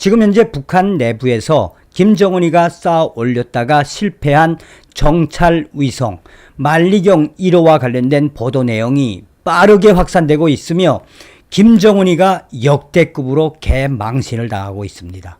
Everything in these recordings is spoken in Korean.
지금 현재 북한 내부에서 김정은이가 쌓아 올렸다가 실패한 정찰 위성 만리경 1호와 관련된 보도 내용이 빠르게 확산되고 있으며 김정은이가 역대급으로 개망신을 당하고 있습니다.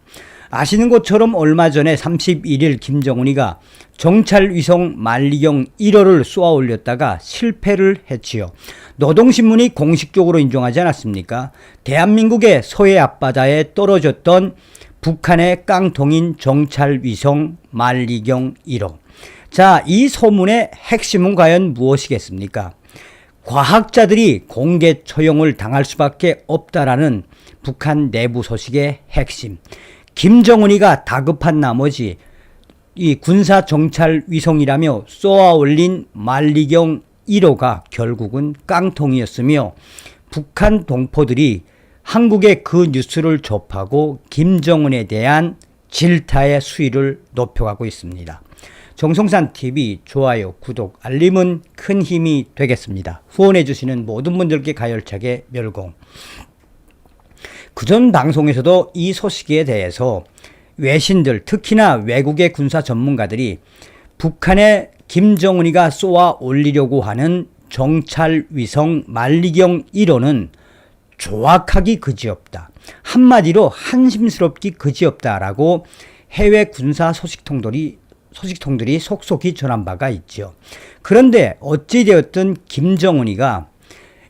아시는 것처럼 얼마 전에 31일 김정은이가 정찰 위성 만리경 1호를 쏘아 올렸다가 실패를 했지요. 노동신문이 공식적으로 인정하지 않았습니까? 대한민국의 서해 앞바다에 떨어졌던 북한의 깡통인 정찰 위성 만리경 1호. 자, 이 소문의 핵심은 과연 무엇이겠습니까? 과학자들이 공개 처형을 당할 수밖에 없다라는 북한 내부 소식의 핵심. 김정은이가 다급한 나머지 이 군사 정찰 위성이라며 쏘아 올린 만리경 1호가 결국은 깡통이었으며 북한 동포들이 한국의 그 뉴스를 접하고 김정은에 대한 질타의 수위를 높여가고 있습니다. 정성산TV 좋아요, 구독, 알림은 큰 힘이 되겠습니다. 후원해주시는 모든 분들께 가열차게 멸공. 그전 방송에서도 이 소식에 대해서 외신들, 특히나 외국의 군사 전문가들이 북한의 김정은이가 쏘아 올리려고 하는 정찰 위성 만리경 1호는 조악하기 그지없다. 한마디로 한심스럽기 그지없다라고 해외 군사 소식통들이 속속히 전한 바가 있죠. 그런데 어찌되었든 김정은이가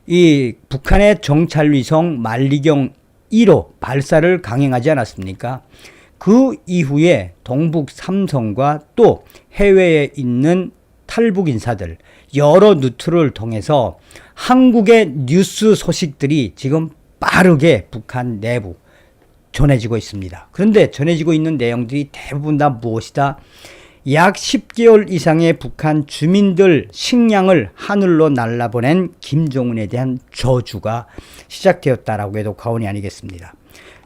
이 북한의 정찰 위성 만리경 1호 발사를 강행하지 않았습니까? 그 이후에 동북 삼성과 또 해외에 있는 탈북 인사들 여러 루트를 통해서 한국의 뉴스 소식들이 지금 빠르게 북한 내부 전해지고 있습니다. 그런데 전해지고 있는 내용들이 대부분 다 무엇이다? 약 10개월 이상의 북한 주민들 식량을 하늘로 날라보낸 김정은에 대한 저주가 시작되었다라고 해도 과언이 아니겠습니다.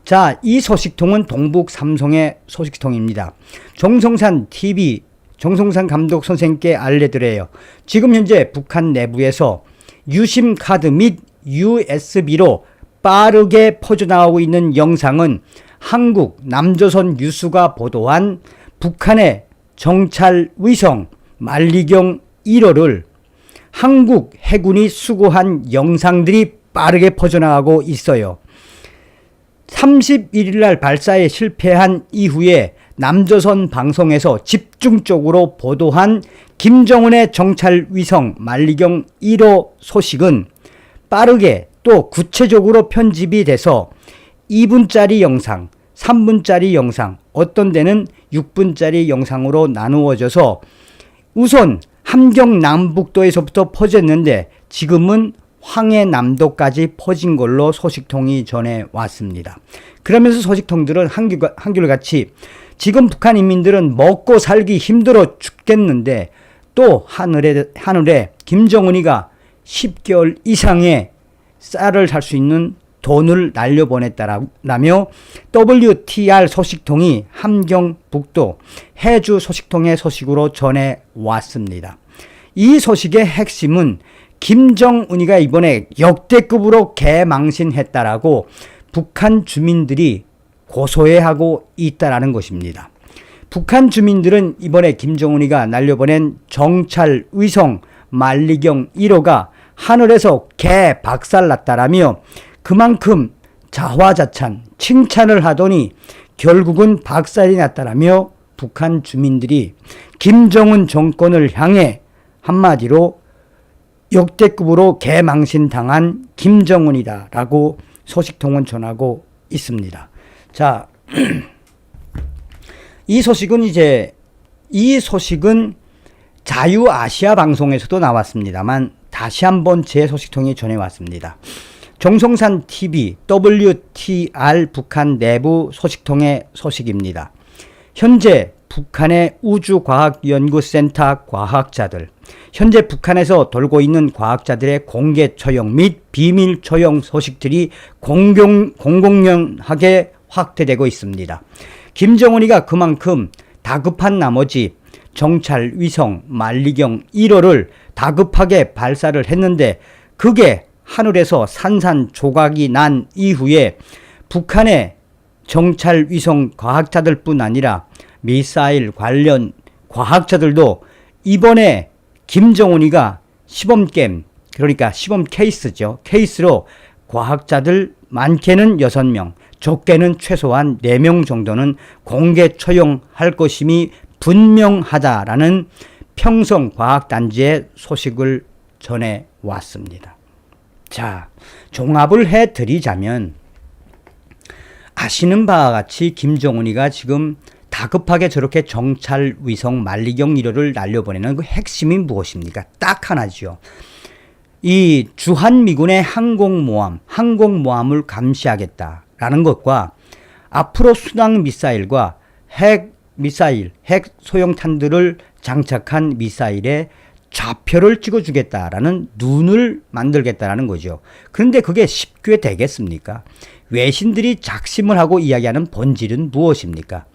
자, 이 소식통은 동북 삼성의 소식통입니다. 정성산TV 정성산 감독 선생님께 알려드려요. 지금 현재 북한 내부에서 유심 카드 및 USB로 빠르게 퍼져나가고 있는 영상은 한국 남조선 뉴스가 보도한 북한의 정찰 위성 만리경 1호를 한국 해군이 수거한 영상들이 빠르게 퍼져나가고 있어요. 31일 날 발사에 실패한 이후에 남조선 방송에서 집중적으로 보도한 김정은의 정찰 위성 만리경 1호 소식은 빠르게 또 구체적으로 편집이 돼서 2분짜리 영상, 3분짜리 영상, 어떤 데는 6분짜리 영상으로 나누어져서 우선 함경 남북도에서부터 퍼졌는데 지금은 황해남도까지 퍼진 걸로 소식통이 전해왔습니다. 그러면서 소식통들은 한결같이 지금 북한 인민들은 먹고 살기 힘들어 죽겠는데 또 하늘에 김정은이가 10개월 이상의 쌀을 살 수 있는 돈을 날려보냈다라며 WTR 소식통이 함경북도 해주 소식통의 소식으로 전해왔습니다. 이 소식의 핵심은 김정은이가 이번에 역대급으로 개망신했다라고 북한 주민들이 고소해하고 있다라는 것입니다. 북한 주민들은 이번에 김정은이가 날려보낸 정찰 위성 만리경 1호가 하늘에서 개 박살났다라며 그만큼 자화자찬 칭찬을 하더니 결국은 박살이 났다라며 북한 주민들이 김정은 정권을 향해 한마디로 역대급으로 개망신당한 김정은이다라고 소식통은 전하고 있습니다. 자, 이 소식은 자유아시아 방송에서도 나왔습니다만 다시 한번 제 소식통이 전해왔습니다. 정성산TV WTR 북한 내부 소식통의 소식입니다. 현재 북한의 우주과학연구센터 과학자들, 현재 북한에서 돌고 있는 과학자들의 공개 처형 및 비밀 처형 소식들이 공공연하게 확대되고 있습니다. 김정은이가 그만큼 다급한 나머지 정찰 위성 만리경 1호를 다급하게 발사를 했는데 그게 하늘에서 산산조각이 난 이후에 북한의 정찰 위성 과학자들뿐 아니라 미사일 관련 과학자들도 이번에 김정은이가 시범 게임, 그러니까 시범 케이스죠. 케이스로 과학자들 많게는 6명, 적게는 최소한 4명 정도는 공개 처형할 것임이 분명하다라는 평성과학단지의 소식을 전해왔습니다. 자, 종합을 해드리자면 아시는 바와 같이 김정은이가 지금 다급하게 저렇게 정찰 위성 만리경 1호를 날려보내는 그 핵심이 무엇입니까? 딱 하나죠. 이 주한미군의 항공모함을 감시하겠다라는 것과 앞으로 순항 미사일과 핵 소형탄들을 장착한 미사일에 좌표를 찍어주겠다라는 눈을 만들겠다라는 거죠. 그런데 그게 쉽게 되겠습니까? 외신들이 작심을 하고 이야기하는 본질은 무엇입니까?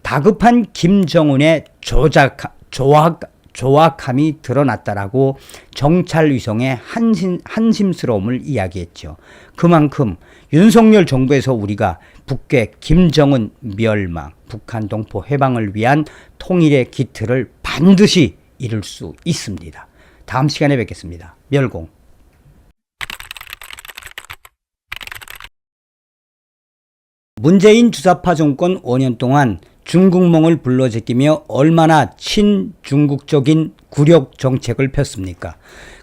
다급한 김정은의 조악함이 드러났다라고 정찰 위성의 한심스러움을 이야기했죠. 그만큼 윤석열 정부에서 우리가 북괴 김정은 멸망, 북한 동포 해방을 위한 통일의 기틀을 반드시 이룰 수 있습니다. 다음 시간에 뵙겠습니다. 멸공. 문재인 주사파 정권 5년 동안 중국몽을 불러제끼며 얼마나 친중국적인 굴욕 정책을 폈습니까?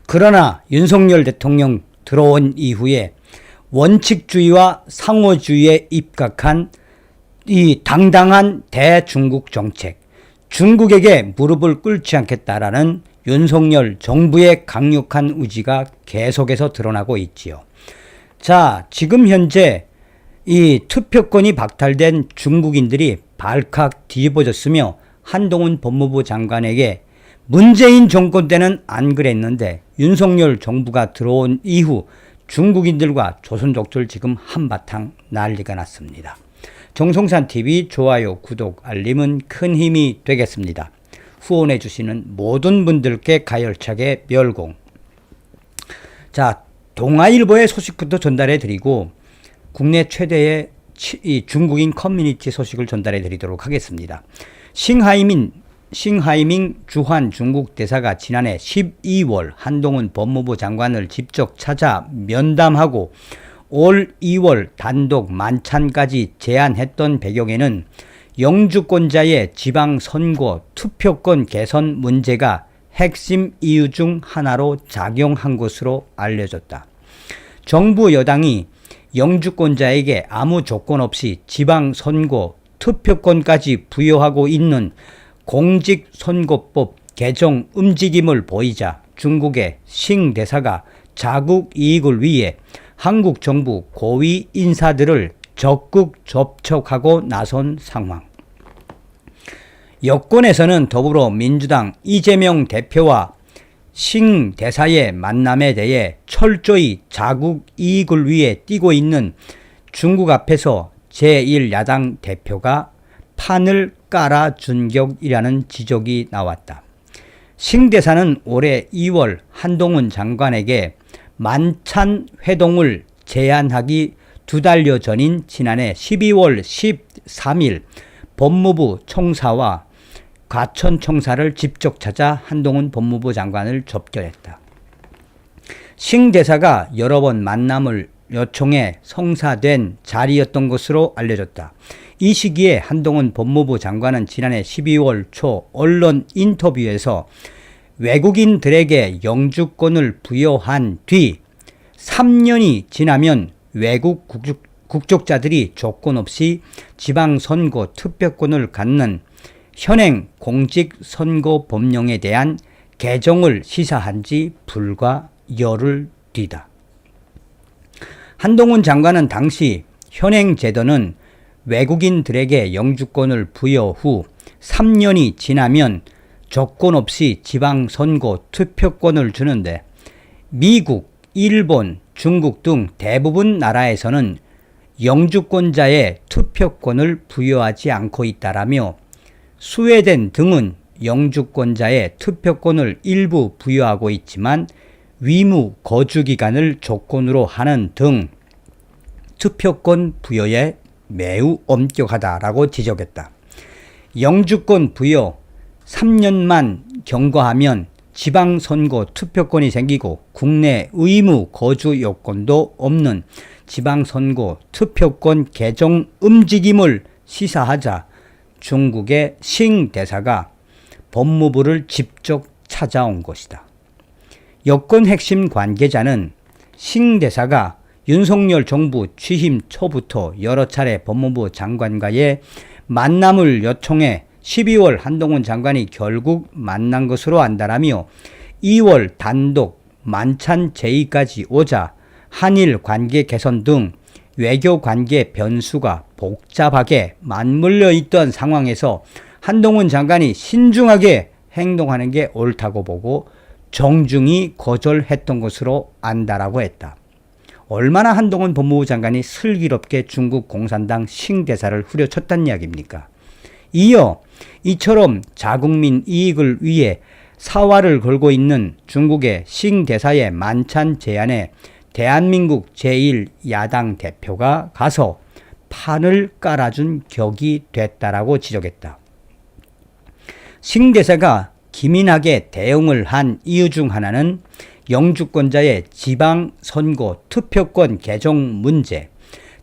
그러나 윤석열 대통령 들어온 이후에 원칙주의와 상호주의에 입각한 이 당당한 대중국 정책, 중국에게 무릎을 꿇지 않겠다라는 윤석열 정부의 강력한 의지가 계속해서 드러나고 있지요. 자, 지금 현재 이 투표권이 박탈된 중국인들이 발칵 뒤집어졌으며 한동훈 법무부 장관에게 문재인 정권 때는 안 그랬는데 윤석열 정부가 들어온 이후 중국인들과 조선족들 지금 한바탕 난리가 났습니다. 정성산TV 좋아요, 구독, 알림은 큰 힘이 되겠습니다. 후원해 주시는 모든 분들께 가열차게 멸공. 자, 동아일보의 소식부터 전달해 드리고 국내 최대의 중국인 커뮤니티 소식을 전달해 드리도록 하겠습니다. 싱하이밍 주한 중국 대사가 지난해 12월 한동훈 법무부 장관을 직접 찾아 면담하고 올 2월 단독 만찬까지 제안했던 배경에는 영주권자의 지방선거 투표권 개선 문제가 핵심 이유 중 하나로 작용한 것으로 알려졌다. 정부 여당이 영주권자에게 아무 조건 없이 지방선거 투표권까지 부여하고 있는 공직선거법 개정 움직임을 보이자 중국의 싱 대사가 자국 이익을 위해 한국 정부 고위 인사들을 적극 접촉하고 나선 상황. 여권에서는 더불어민주당 이재명 대표와 싱 대사의 만남에 대해 철저히 자국 이익을 위해 뛰고 있는 중국 앞에서 제1야당 대표가 판을 깔아준 격이라는 지적이 나왔다. 싱 대사는 올해 2월 한동훈 장관에게 만찬 회동을 제안하기 2달여 전인 지난해 12월 13일 법무부 청사와 과천청사를 직접 찾아 한동훈 법무부 장관을 접견했다. 싱 대사가 여러 번 만남을 요청해 성사된 자리였던 것으로 알려졌다. 이 시기에 한동훈 법무부 장관은 지난해 12월 초 언론 인터뷰에서 외국인들에게 영주권을 부여한 뒤 3년이 지나면 외국 국적자들이 조건 없이 지방선거 투표권을 갖는 현행 공직선거법령에 대한 개정을 시사한 지 불과 열흘 뒤다. 한동훈 장관은 당시 현행 제도는 외국인들에게 영주권을 부여 후 3년이 지나면 조건 없이 지방선거 투표권을 주는데 미국, 일본, 중국 등 대부분 나라에서는 영주권자의 투표권을 부여하지 않고 있다라며 스웨덴 등은 영주권자의 투표권을 일부 부여하고 있지만 위무 거주기간을 조건으로 하는 등 투표권 부여에 매우 엄격하다라고 지적했다. 영주권 부여 3년만 경과하면 지방선거 투표권이 생기고 국내 의무 거주 요건도 없는 지방선거 투표권 개정 움직임을 시사하자 중국의 싱 대사가 법무부를 직접 찾아온 것이다. 여권 핵심 관계자는 싱 대사가 윤석열 정부 취임 초부터 여러 차례 법무부 장관과의 만남을 요청해 12월 한동훈 장관이 결국 만난 것으로 안다라며 2월 단독 만찬 제의까지 오자 한일 관계 개선 등 외교 관계 변수가 복잡하게 맞물려 있던 상황에서 한동훈 장관이 신중하게 행동하는 게 옳다고 보고 정중히 거절했던 것으로 안다라고 했다. 얼마나 한동훈 법무부 장관이 슬기롭게 중국 공산당 싱 대사를 후려쳤단 이야기입니까? 이어 이처럼 자국민 이익을 위해 사활을 걸고 있는 중국의 싱 대사의 만찬 제안에 대한민국 제1야당 대표가 가서 판을 깔아준 격이 됐다라고 지적했다. 싱 대사가 기민하게 대응을 한 이유 중 하나는 영주권자의 지방선거 투표권 개정 문제,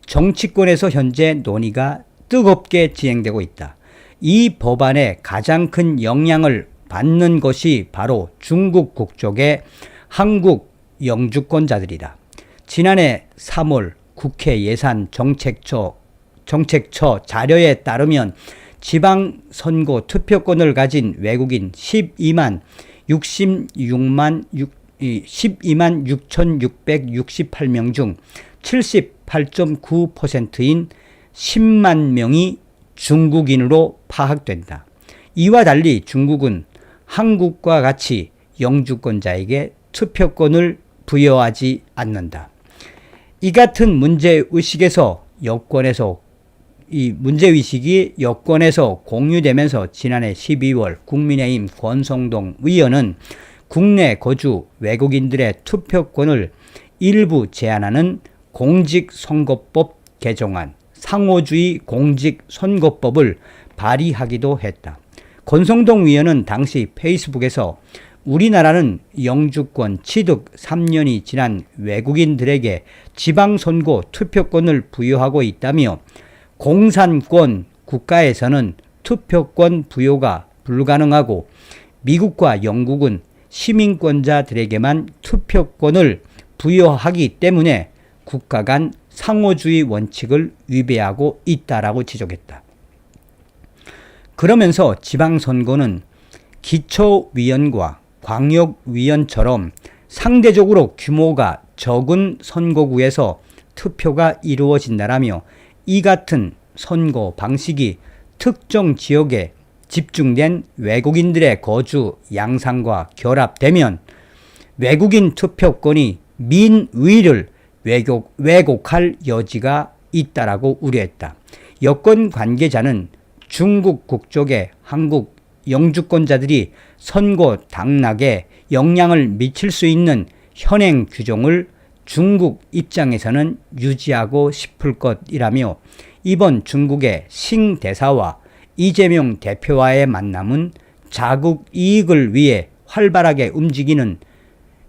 정치권에서 현재 논의가 뜨겁게 진행되고 있다. 이 법안에 가장 큰 영향을 받는 것이 바로 중국 국적의 한국 영주권자들이다. 지난해 3월 국회 예산정책처 자료에 따르면 지방선거 투표권을 가진 외국인 12만 6,668명 중 78.9%인 10만 명이 중국인으로 파악된다. 이와 달리 중국은 한국과 같이 영주권자에게 투표권을 부여하지 않는다. 이 같은 문제의식이 여권에서 공유되면서 지난해 12월 국민의힘 권성동 의원은 국내 거주 외국인들의 투표권을 일부 제한하는 공직선거법 개정안, 상호주의 공직선거법을 발의하기도 했다. 권성동 의원은 당시 페이스북에서 우리나라는 영주권 취득 3년이 지난 외국인들에게 지방선거 투표권을 부여하고 있다며 공산권 국가에서는 투표권 부여가 불가능하고 미국과 영국은 시민권자들에게만 투표권을 부여하기 때문에 국가 간 상호주의 원칙을 위배하고 있다라고 지적했다. 그러면서 지방선거는 기초위원과 광역위원처럼 상대적으로 규모가 적은 선거구에서 투표가 이루어진다라며 이 같은 선거 방식이 특정 지역에 집중된 외국인들의 거주 양상과 결합되면 외국인 투표권이 민의를 왜곡할 여지가 있다라고 우려했다. 여권 관계자는 중국 국적의 한국 영주권자들이 선거 당락에 영향을 미칠 수 있는 현행 규정을 중국 입장에서는 유지하고 싶을 것이라며 이번 중국의 싱 대사와 이재명 대표와의 만남은 자국 이익을 위해 활발하게 움직이는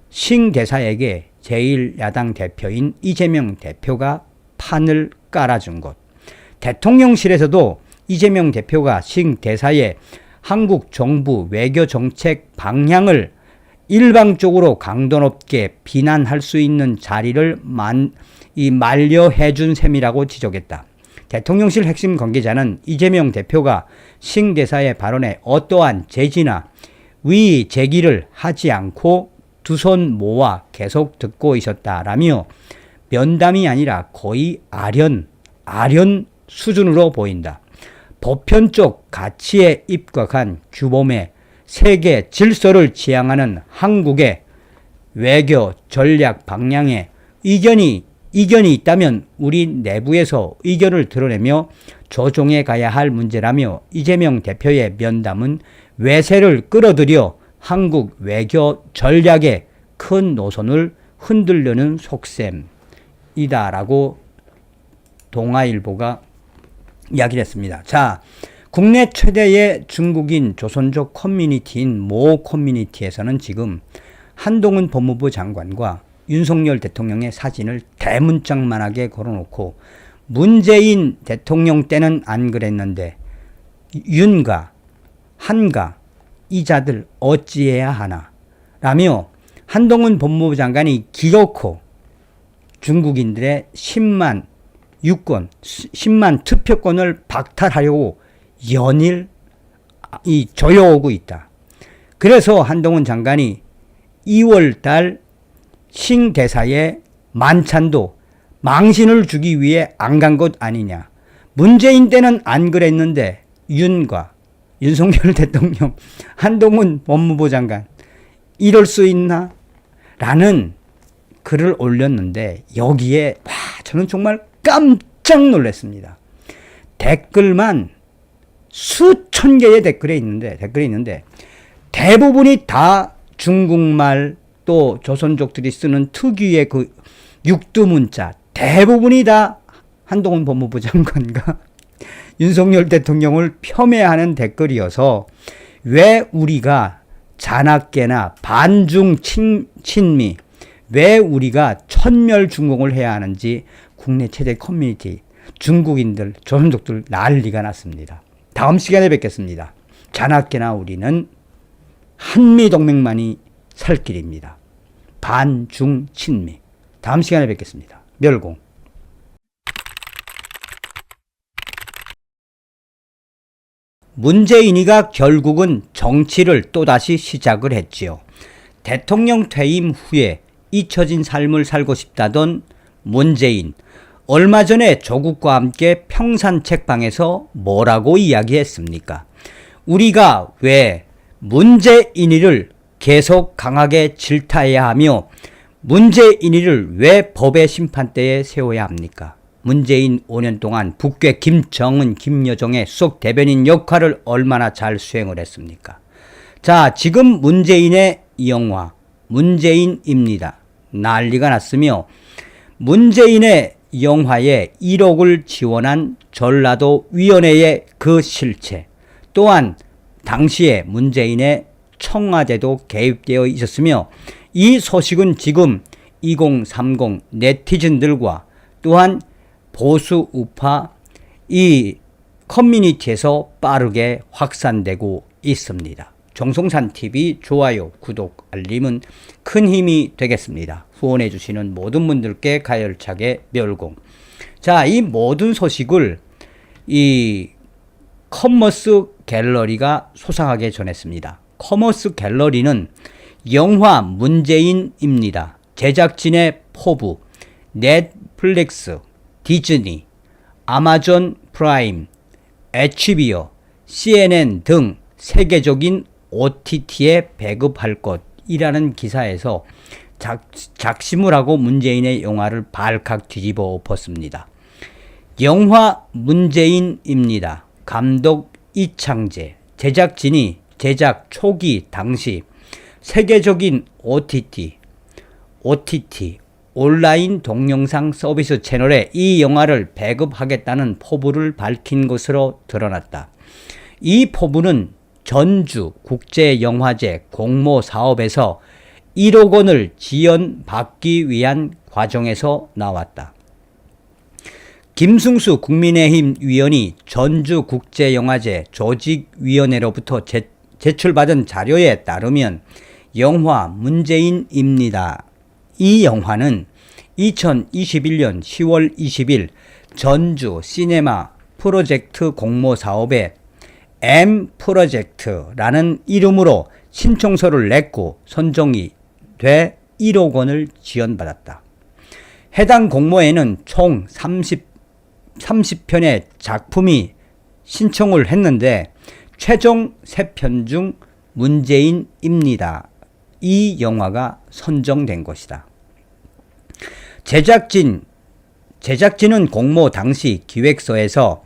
싱 대사에게 제1야당 대표인 이재명 대표가 판을 깔아준 것. 대통령실에서도 이재명 대표가 싱 대사의 한국 정부 외교 정책 방향을 일방적으로 강도 높게 비난할 수 있는 자리를 만료해 준 셈이라고 지적했다. 대통령실 핵심 관계자는 이재명 대표가 싱 대사의 발언에 어떠한 제지나 위의 제기를 하지 않고 두 손 모아 계속 듣고 있었다라며 면담이 아니라 거의 아련 수준으로 보인다. 보편적 가치에 입각한 규범의 세계 질서를 지향하는 한국의 외교 전략 방향에 이견이 있다면 우리 내부에서 의견을 드러내며 조정해 가야 할 문제라며 이재명 대표의 면담은 외세를 끌어들여 한국 외교 전략의 큰 노선을 흔들려는 속셈이다라고 동아일보가 이야기를 했습니다. 자, 국내 최대의 중국인 조선족 커뮤니티인 모 커뮤니티에서는 지금 한동훈 법무부 장관과 윤석열 대통령의 사진을 대문짝만하게 걸어놓고 문재인 대통령 때는 안 그랬는데 윤가, 한가, 이자들 어찌해야 하나 라며 한동훈 법무부 장관이 기어코 중국인들의 10만 유권, 10만 투표권을 박탈하려고 연일 조여오고 있다. 그래서 한동훈 장관이 2월달 싱대사의 만찬도 망신을 주기 위해 안 간 것 아니냐. 문재인 때는 안 그랬는데 윤과 윤석열 대통령, 한동훈 법무부 장관 이럴 수 있나? 라는 글을 올렸는데 여기에 저는 정말 깜짝 놀랐습니다. 댓글만 수천 개의 댓글이 있는데 대부분이 다 중국말 또 조선족들이 쓰는 특유의 그 육두문자 대부분이 다 한동훈 법무부 장관과 윤석열 대통령을 폄훼하는 댓글이어서 왜 우리가 잔악계나 반중 친미 왜 우리가 천멸중공을 해야 하는지 국내 최대 커뮤니티 중국인들 조선족들 난리가 났습니다. 다음 시간에 뵙겠습니다. 잔악계나 우리는 한미동맹만이 살 길입니다. 반중 친미. 다음 시간에 뵙겠습니다. 멸공. 문재인이가 결국은 정치를 또다시 시작을 했지요. 대통령 퇴임 후에 잊혀진 삶을 살고 싶다던 문재인. 얼마 전에 조국과 함께 평산 책방에서 뭐라고 이야기했습니까? 우리가 왜 문재인이를 계속 강하게 질타해야 하며 문재인이를 왜 법의 심판대에 세워야 합니까? 문재인 5년 동안 북괴 김정은, 김여정의 수석 대변인 역할을 얼마나 잘 수행을 했습니까? 자, 지금 문재인의 영화 문재인입니다. 난리가 났으며 문재인의 영화에 1억을 지원한 전라도 위원회의 그 실체 또한 당시에 문재인의 청와대도 개입되어 있었으며 이 소식은 지금 2030 네티즌들과 또한 보수 우파 이 커뮤니티에서 빠르게 확산되고 있습니다. 정성산TV 좋아요, 구독, 알림은 큰 힘이 되겠습니다. 후원해 주시는 모든 분들께 가열차게 멸공. 자, 이 모든 소식을 이 커머스 갤러리가 소상하게 전했습니다. 커머스 갤러리는 영화 문재인입니다. 제작진의 포부, 넷플릭스, 디즈니, 아마존 프라임, HBO, CNN 등 세계적인 OTT에 배급할 것이라는 기사에서 작심을 하고 문재인의 영화를 발칵 뒤집어 엎었습니다. 영화 문재인입니다. 감독 이창재, 제작진이 제작 초기 당시 세계적인 OTT 온라인 동영상 서비스 채널에 이 영화를 배급하겠다는 포부를 밝힌 것으로 드러났다. 이 포부는 전주 국제영화제 공모 사업에서 1억 원을 지원받기 위한 과정에서 나왔다. 김승수 국민의힘 위원이 전주국제영화제 조직위원회로부터 제출받은 자료에 따르면 영화 문재인입니다. 이 영화는 2021년 10월 20일 전주 시네마 프로젝트 공모 사업에 M프로젝트라는 이름으로 신청서를 냈고 선정이 돼 1억 원을 지원받았다. 해당 공모에는 총 30편의 작품이 신청을 했는데 최종 3편 중 문재인입니다. 이 영화가 선정된 것이다. 제작진은 공모 당시 기획서에서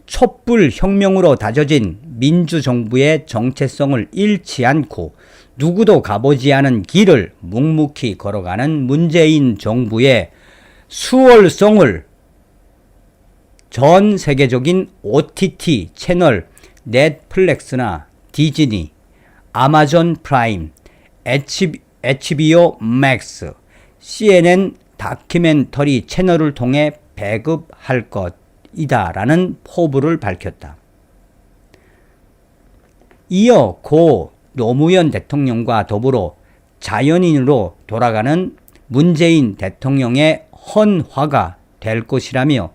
촛불 혁명으로 다져진 민주정부의 정체성을 잃지 않고 누구도 가보지 않은 길을 묵묵히 걸어가는 문재인 정부의 수월성을 전 세계적인 OTT 채널 넷플릭스나 디즈니, 아마존 프라임, HBO 맥스, CNN 다큐멘터리 채널을 통해 배급할 것이다라는 포부를 밝혔다. 이어 고 노무현 대통령과 더불어 자연인으로 돌아가는 문재인 대통령의 헌화가 될 것이라며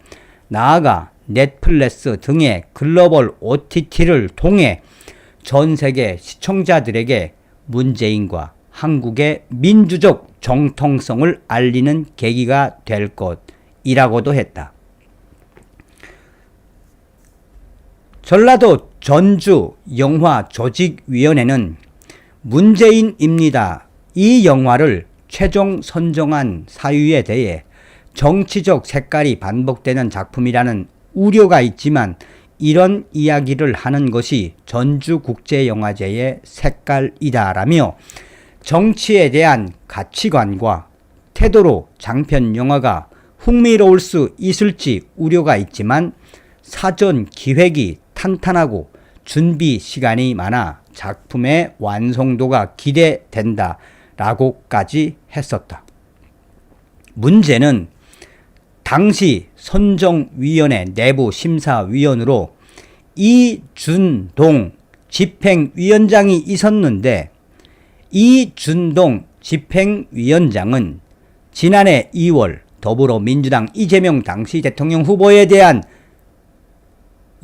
나아가 넷플릭스 등의 글로벌 OTT를 통해 전 세계 시청자들에게 문재인과 한국의 민주적 정통성을 알리는 계기가 될 것이라고도 했다. 전라도 전주 영화조직위원회는 문재인입니다. 이 영화를 최종 선정한 사유에 대해 정치적 색깔이 반복되는 작품이라는 우려가 있지만 이런 이야기를 하는 것이 전주국제영화제의 색깔이다라며 정치에 대한 가치관과 태도로 장편 영화가 흥미로울 수 있을지 우려가 있지만 사전 기획이 탄탄하고 준비 시간이 많아 작품의 완성도가 기대된다 라고까지 했었다. 문제는 당시 선정위원회 내부 심사위원으로 이준동 집행위원장이 있었는데 이준동 집행위원장은 지난해 2월 더불어민주당 이재명 당시 대통령 후보에 대한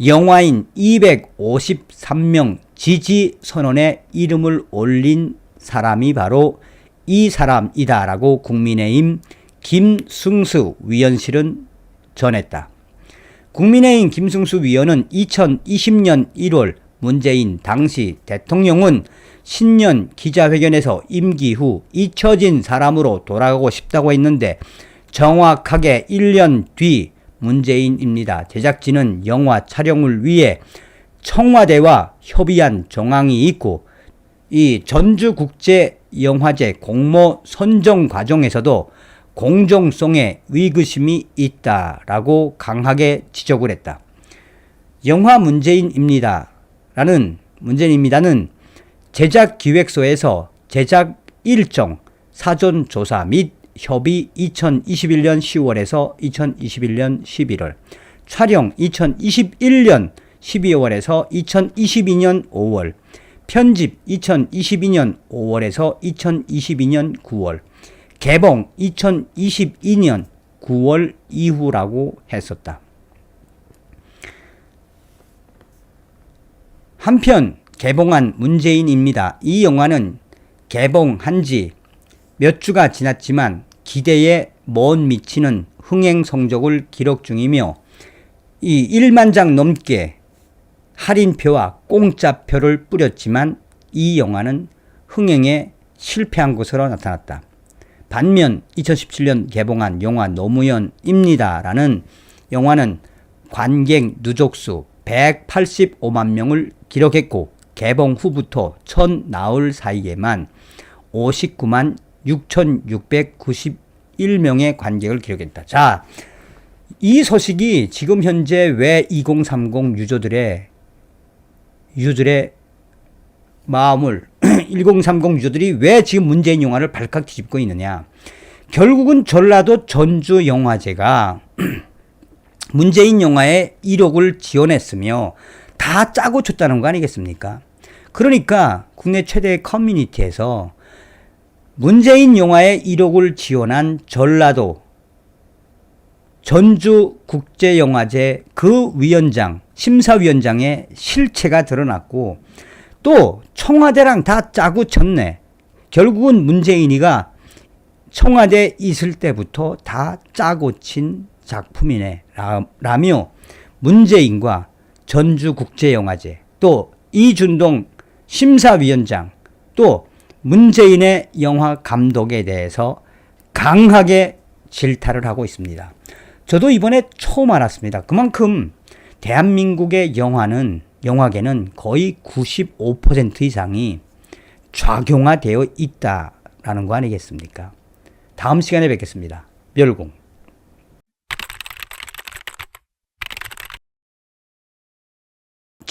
영화인 253명 지지 선언에 이름을 올린 사람이 바로 이 사람이다라고 국민의힘 김승수 위원실은 전했다. 국민의힘 김승수 위원은 2020년 1월 문재인 당시 대통령은 신년 기자회견에서 임기 후 잊혀진 사람으로 돌아가고 싶다고 했는데 정확하게 1년 뒤 문재인입니다. 제작진은 영화 촬영을 위해 청와대와 협의한 정황이 있고 이 전주국제영화제 공모 선정 과정에서도 공정성에 의구심이 있다라고 강하게 지적을 했다. 영화 문재인입니다는 제작기획소에서 제작 일정, 사전조사 및 협의 2021년 10월에서 2021년 11월, 촬영 2021년 12월에서 2022년 5월, 편집 2022년 5월에서 2022년 9월, 개봉 2022년 9월 이후라고 했었다. 한편 개봉한 문재인입니다. 이 영화는 개봉한 지 몇 주가 지났지만 기대에 못 미치는 흥행 성적을 기록 중이며 이 1만 장 넘게 할인표와 공짜표를 뿌렸지만 이 영화는 흥행에 실패한 것으로 나타났다. 반면 2017년 개봉한 영화 노무현입니다라는 영화는 관객 누적수 185만 명을 기록했고 개봉 후부터 첫 나흘 사이에만 59만 6,691명의 관객을 기록했다. 자, 이 소식이 지금 현재 왜 2030 유저들의 마음을 1030 유저들이 왜 지금 문재인 영화를 발칵 뒤집고 있느냐. 결국은 전라도 전주영화제가 문재인 영화에 1억을 지원했으며 다 짜고 쳤다는 거 아니겠습니까? 그러니까 국내 최대의 커뮤니티에서 문재인 영화에 1억을 지원한 전라도 전주국제영화제 그 위원장, 심사위원장의 실체가 드러났고 또 청와대랑 다 짜고 쳤네. 결국은 문재인이가 청와대 있을 때부터 다 짜고 친 작품이네 라며 문재인과 전주국제영화제 또 이준동 심사위원장 또 문재인의 영화 감독에 대해서 강하게 질타를 하고 있습니다. 저도 이번에 처음 알았습니다. 그만큼 대한민국의 영화계는 거의 95% 이상이 좌경화되어 있다라는 거 아니겠습니까? 다음 시간에 뵙겠습니다. 멸공.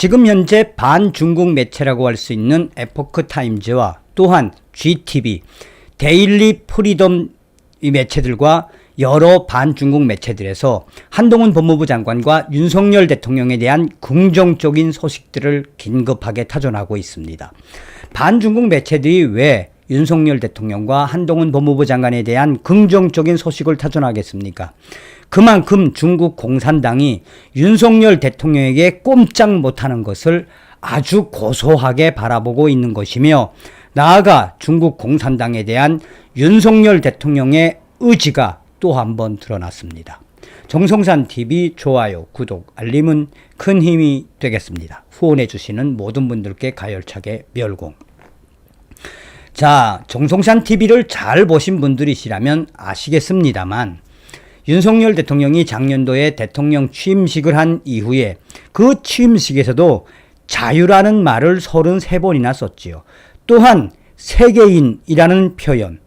지금 현재 반중국 매체라고 할 수 있는 에포크 타임즈와 또한 GTV, 데일리 프리덤 이 매체들과 여러 반중국 매체들에서 한동훈 법무부 장관과 윤석열 대통령에 대한 긍정적인 소식들을 긴급하게 타전하고 있습니다. 반중국 매체들이 왜 윤석열 대통령과 한동훈 법무부 장관에 대한 긍정적인 소식을 타전하겠습니까? 그만큼 중국 공산당이 윤석열 대통령에게 꼼짝 못하는 것을 아주 고소하게 바라보고 있는 것이며, 나아가 중국 공산당에 대한 윤석열 대통령의 의지가 또 한 번 드러났습니다. 정성산TV 좋아요, 구독, 알림은 큰 힘이 되겠습니다. 후원해 주시는 모든 분들께 가열차게 멸공. 자, 정성산TV를 잘 보신 분들이시라면 아시겠습니다만, 윤석열 대통령이 작년도에 대통령 취임식을 한 이후에 그 취임식에서도 자유라는 말을 33번이나 썼지요. 또한 세계인이라는 표현,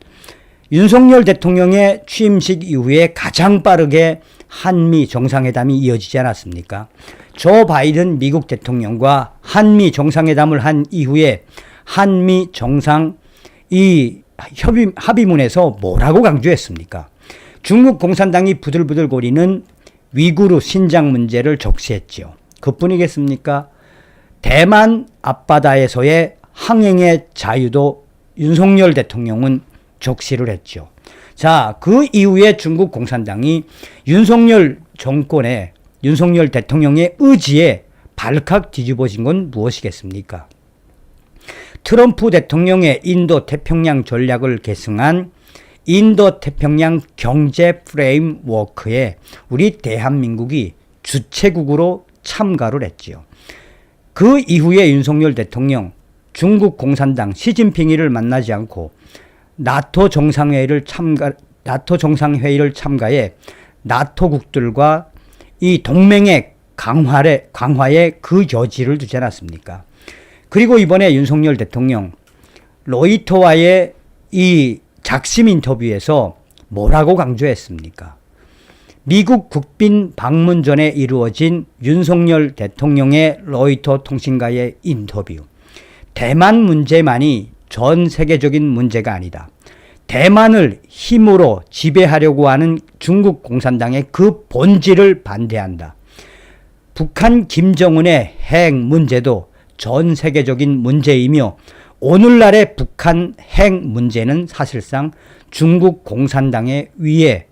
윤석열 대통령의 취임식 이후에 가장 빠르게 한미 정상회담이 이어지지 않았습니까? 조 바이든 미국 대통령과 한미 정상회담을 한 이후에 한미 정상 합의문에서 뭐라고 강조했습니까? 중국 공산당이 부들부들거리는 위구르 신장 문제를 적시했지요. 그뿐이겠습니까? 대만 앞바다에서의 항행의 자유도 윤석열 대통령은 적시를 했죠. 자, 그 이후에 중국 공산당이 윤석열 정권의 윤석열 대통령의 의지에 발칵 뒤집어진 건 무엇이겠습니까? 트럼프 대통령의 인도 태평양 전략을 계승한 인도 태평양 경제 프레임워크에 우리 대한민국이 주최국으로 참가를 했지요. 그 이후에 윤석열 대통령 중국 공산당 시진핑이를 만나지 않고 나토 정상회의를 참가해 나토국들과 이 동맹의 강화에 그 여지를 두지 않았습니까? 그리고 이번에 윤석열 대통령 로이터와의 이 작심 인터뷰에서 뭐라고 강조했습니까? 미국 국빈 방문 전에 이루어진 윤석열 대통령의 로이터 통신과의 인터뷰. 대만 문제만이 전 세계적인 문제가 아니다. 대만을 힘으로 지배하려고 하는 중국 공산당의 그 본질을 반대한다. 북한 김정은의 핵 문제도 전 세계적인 문제이며 오늘날의 북한 핵 문제는 사실상 중국 공산당에 의해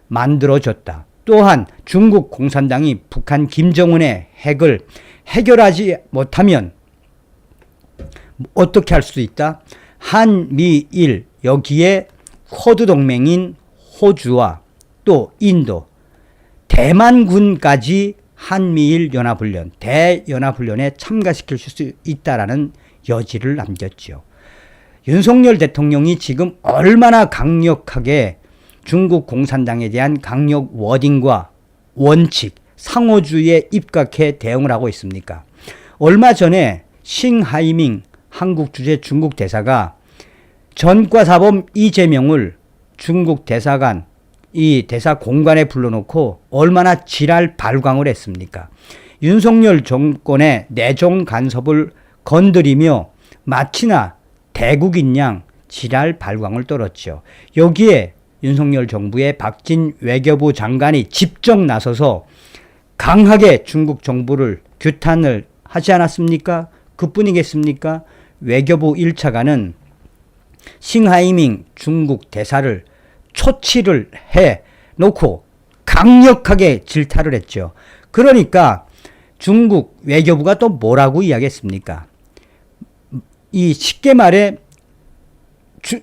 만들어졌다. 또한 중국 공산당이 북한 김정은의 핵을 해결하지 못하면 어떻게 할 수 있다? 한미일, 여기에 쿼드 동맹인 호주와 또 인도, 대만군까지 한미일 연합훈련, 대연합훈련에 참가시킬 수 있다라는 여지를 남겼죠. 윤석열 대통령이 지금 얼마나 강력하게 중국 공산당에 대한 강력 워딩과 원칙, 상호주의에 입각해 대응을 하고 있습니까? 얼마 전에 싱하이밍 한국 주재 중국 대사가 전과사범 이재명을 중국 대사관, 이 대사 공간에 불러놓고 얼마나 지랄 발광을 했습니까? 윤석열 정권의 내정 간섭을 건드리며 마치나 대국인 양 지랄 발광을 떨었죠. 여기에 윤석열 정부의 박진 외교부 장관이 직접 나서서 강하게 중국 정부를 규탄을 하지 않았습니까? 그뿐이겠습니까? 외교부 1차관은 싱하이밍 중국 대사를 초치를 해 놓고 강력하게 질타를 했죠. 그러니까 중국 외교부가 또 뭐라고 이야기했습니까? 이 쉽게 말해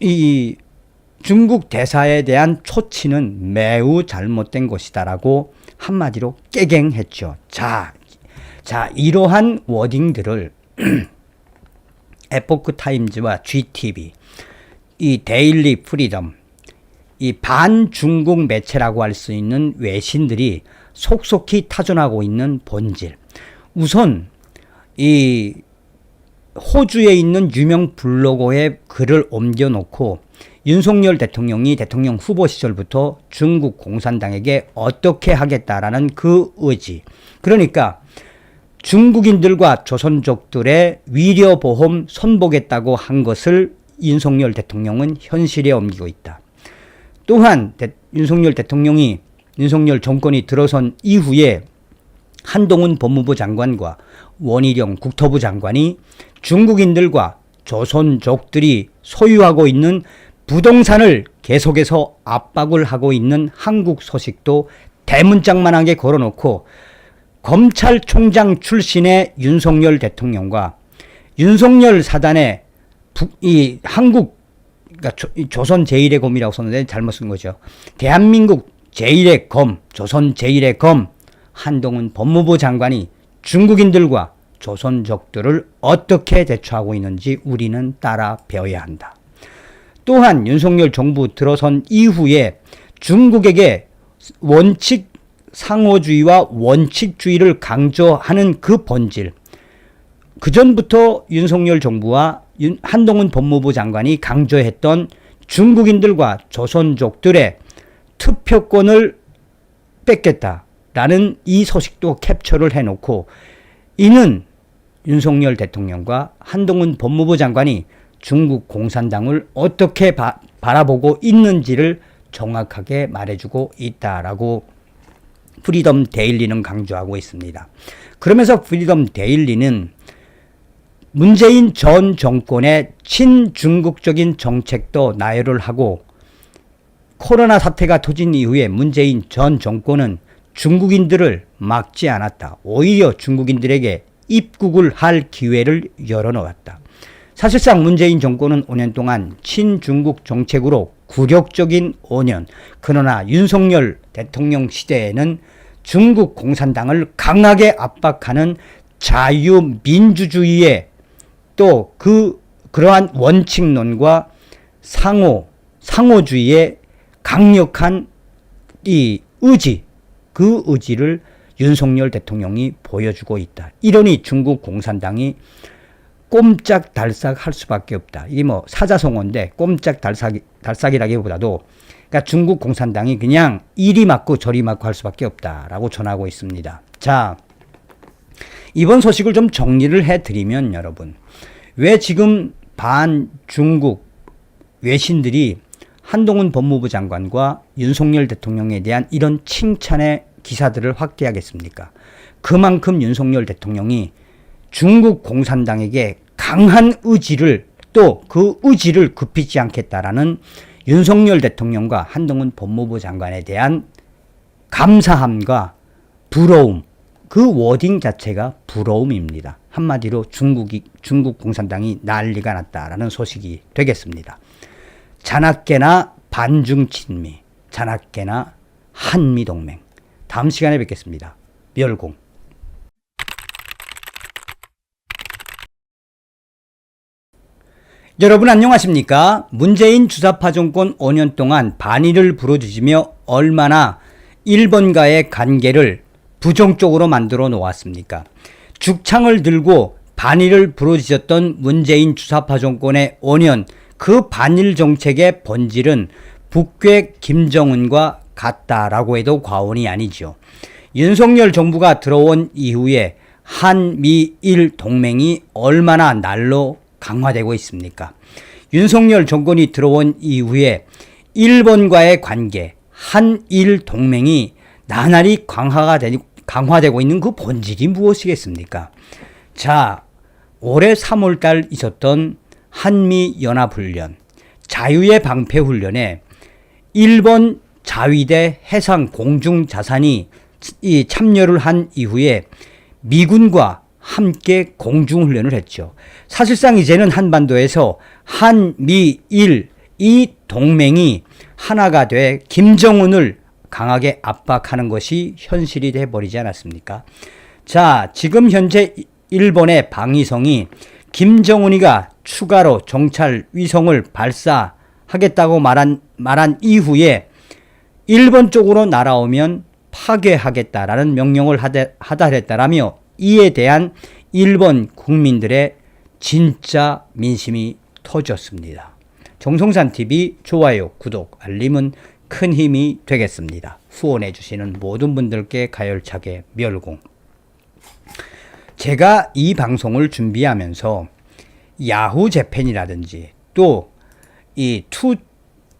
이 중국 대사에 대한 초치는 매우 잘못된 것이다라고 한마디로 깨갱했죠. 자, 이러한 워딩들을 에포크 타임즈와 GTV, 이 데일리 프리덤, 이 반중국 매체라고 할 수 있는 외신들이 속속히 타전하고 있는 본질. 우선 이 호주에 있는 유명 블로거에 글을 옮겨놓고 윤석열 대통령이 대통령 후보 시절부터 중국 공산당에게 어떻게 하겠다라는 그 의지. 그러니까 중국인들과 조선족들의 위려보험 선보겠다고 한 것을 윤석열 대통령은 현실에 옮기고 있다. 또한 윤석열 대통령이 윤석열 정권이 들어선 이후에 한동훈 법무부 장관과 원희룡 국토부 장관이 중국인들과 조선족들이 소유하고 있는 부동산을 계속해서 압박을 하고 있는 한국 소식도 대문짝만하게 걸어놓고 검찰총장 출신의 윤석열 대통령과 윤석열 사단의 이 한국, 그러니까 조선 제1의 검이라고 썼는데 잘못 쓴 거죠. 대한민국 제1의 검, 조선 제1의 검 한동훈 법무부 장관이 중국인들과 조선족들을 어떻게 대처하고 있는지 우리는 따라 배워야 한다. 또한 윤석열 정부 들어선 이후에 중국에게 원칙 상호주의와 원칙주의를 강조하는 그 본질, 그전부터 윤석열 정부와 한동훈 법무부 장관이 강조했던 중국인들과 조선족들의 투표권을 뺏겠다라는 이 소식도 캡처를 해놓고, 이는 윤석열 대통령과 한동훈 법무부 장관이 중국 공산당을 어떻게 바라보고 있는지를 정확하게 말해주고 있다라고 프리덤 데일리는 강조하고 있습니다. 그러면서 프리덤 데일리는 문재인 전 정권의 친중국적인 정책도 나열을 하고, 코로나 사태가 터진 이후에 문재인 전 정권은 중국인들을 막지 않았다. 오히려 중국인들에게 입국을 할 기회를 열어놓았다. 사실상 문재인 정권은 5년 동안 친중국 정책으로 굴욕적인 5년, 그러나 윤석열 대통령 시대에는 중국 공산당을 강하게 압박하는 자유민주주의의 또 그러한 원칙론과 상호주의의 강력한 이 의지, 그 의지를 윤석열 대통령이 보여주고 있다. 이러니 중국 공산당이 꼼짝달싹 할 수밖에 없다. 이게 뭐 사자성어인데 꼼짝달싹이라기보다도 그러니까 중국 공산당이 그냥 이리 맞고 저리 맞고 할 수밖에 없다라고 전하고 있습니다. 자, 이번 소식을 좀 정리를 해드리면, 여러분, 왜 지금 반중국 외신들이 한동훈 법무부 장관과 윤석열 대통령에 대한 이런 칭찬의 기사들을 확대하겠습니까? 그만큼 윤석열 대통령이 중국 공산당에게 강한 의지를, 또 그 의지를 굽히지 않겠다라는 윤석열 대통령과 한동훈 법무부 장관에 대한 감사함과 부러움, 그 워딩 자체가 부러움입니다. 한마디로 중국 공산당이 난리가 났다라는 소식이 되겠습니다. 자나깨나 반중친미, 자나깨나 한미동맹. 다음 시간에 뵙겠습니다. 멸공. 여러분 안녕하십니까? 문재인 주사파 정권 5년 동안 반일을 부르짖으며 얼마나 일본과의 관계를 부정적으로 만들어 놓았습니까? 죽창을 들고 반일을 부르짖었던 문재인 주사파 정권의 5년, 그 반일 정책의 본질은 북괴 김정은과 같다라고 해도 과언이 아니죠. 윤석열 정부가 들어온 이후에 한미일 동맹이 얼마나 날로 강화되고 있습니까? 윤석열 정권이 들어온 이후에 일본과의 관계, 한일 동맹이 나날이 강화되고 있는 그 본질이 무엇이겠습니까? 자, 올해 3월달 있었던 한미연합훈련, 자유의 방패훈련에 일본 자위대 해상 공중자산이 참여를 한 이후에 미군과 함께 공중훈련을 했죠. 사실상 이제는 한반도에서 한미일 이 동맹이 하나가 돼 김정은을 강하게 압박하는 것이 현실이 돼버리지 않았습니까? 자, 지금 현재 일본의 방위성이 김정은이가 추가로 정찰 위성을 발사하겠다고 말한 이후에 일본 쪽으로 날아오면 파괴하겠다라는 명령을 하달했다라며 이에 대한 일본 국민들의 진짜 민심이 터졌습니다. 정성산TV 좋아요, 구독, 알림은 큰 힘이 되겠습니다. 후원해 주시는 모든 분들께 가열차게 멸공. 제가 이 방송을 준비하면서 야후 재팬이라든지 또 이 투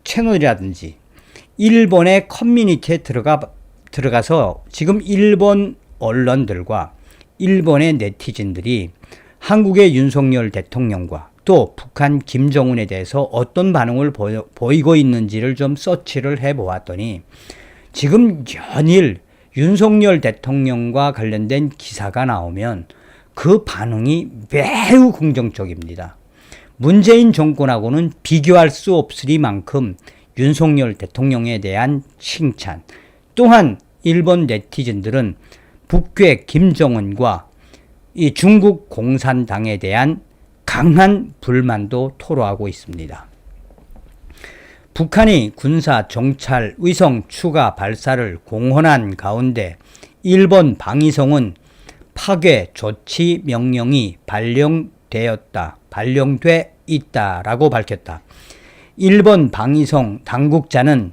채널이라든지 일본의 커뮤니티에 들어가서 지금 일본 언론들과 일본의 네티즌들이 한국의 윤석열 대통령과 또 북한 김정은에 대해서 어떤 반응을 보이고 있는지를 좀 서치를 해보았더니 지금 연일 윤석열 대통령과 관련된 기사가 나오면 그 반응이 매우 긍정적입니다. 문재인 정권하고는 비교할 수 없으리만큼 윤석열 대통령에 대한 칭찬, 또한 일본 네티즌들은 북괴 김정은과 이 중국 공산당에 대한 강한 불만도 토로하고 있습니다. 북한이 군사 정찰 위성 추가 발사를 공언한 가운데 일본 방위성은 파괴 조치 명령이 발령돼 있다라고 밝혔다. 일본 방위성 당국자는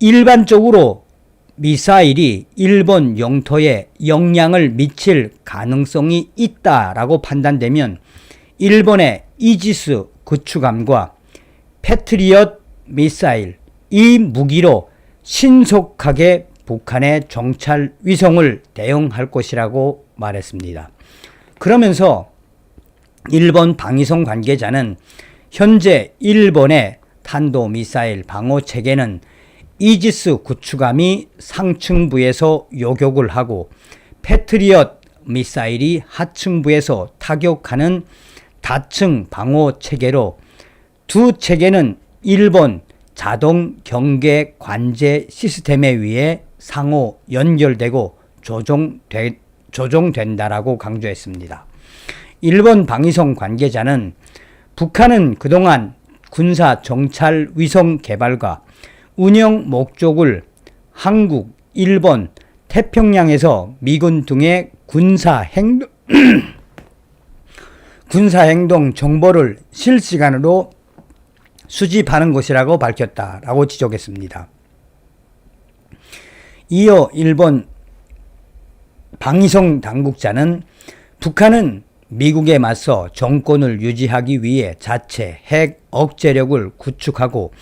일반적으로 미사일이 일본 영토에 영향을 미칠 가능성이 있다라고 판단되면 일본의 이지스 구축함과 패트리엇 미사일 이 무기로 신속하게 북한의 정찰 위성을 대응할 것이라고 말했습니다. 그러면서 일본 방위성 관계자는 현재 일본의 탄도미사일 방어 체계는 이지스 구축함이 상층부에서 요격을 하고 패트리엇 미사일이 하층부에서 타격하는 다층 방어 체계로 두 체계는 일본 자동 경계 관제 시스템에 의해 상호 연결되고 조종된다라고 강조했습니다. 일본 방위성 관계자는 북한은 그동안 군사 정찰 위성 개발과 운영 목적을 한국, 일본, 태평양에서 미군 등의 군사행동 정보를 실시간으로 수집하는 것이라고 밝혔다라고 지적했습니다. 이어 일본 방위성 당국자는 북한은 미국에 맞서 정권을 유지하기 위해 자체 핵 억제력을 구축하고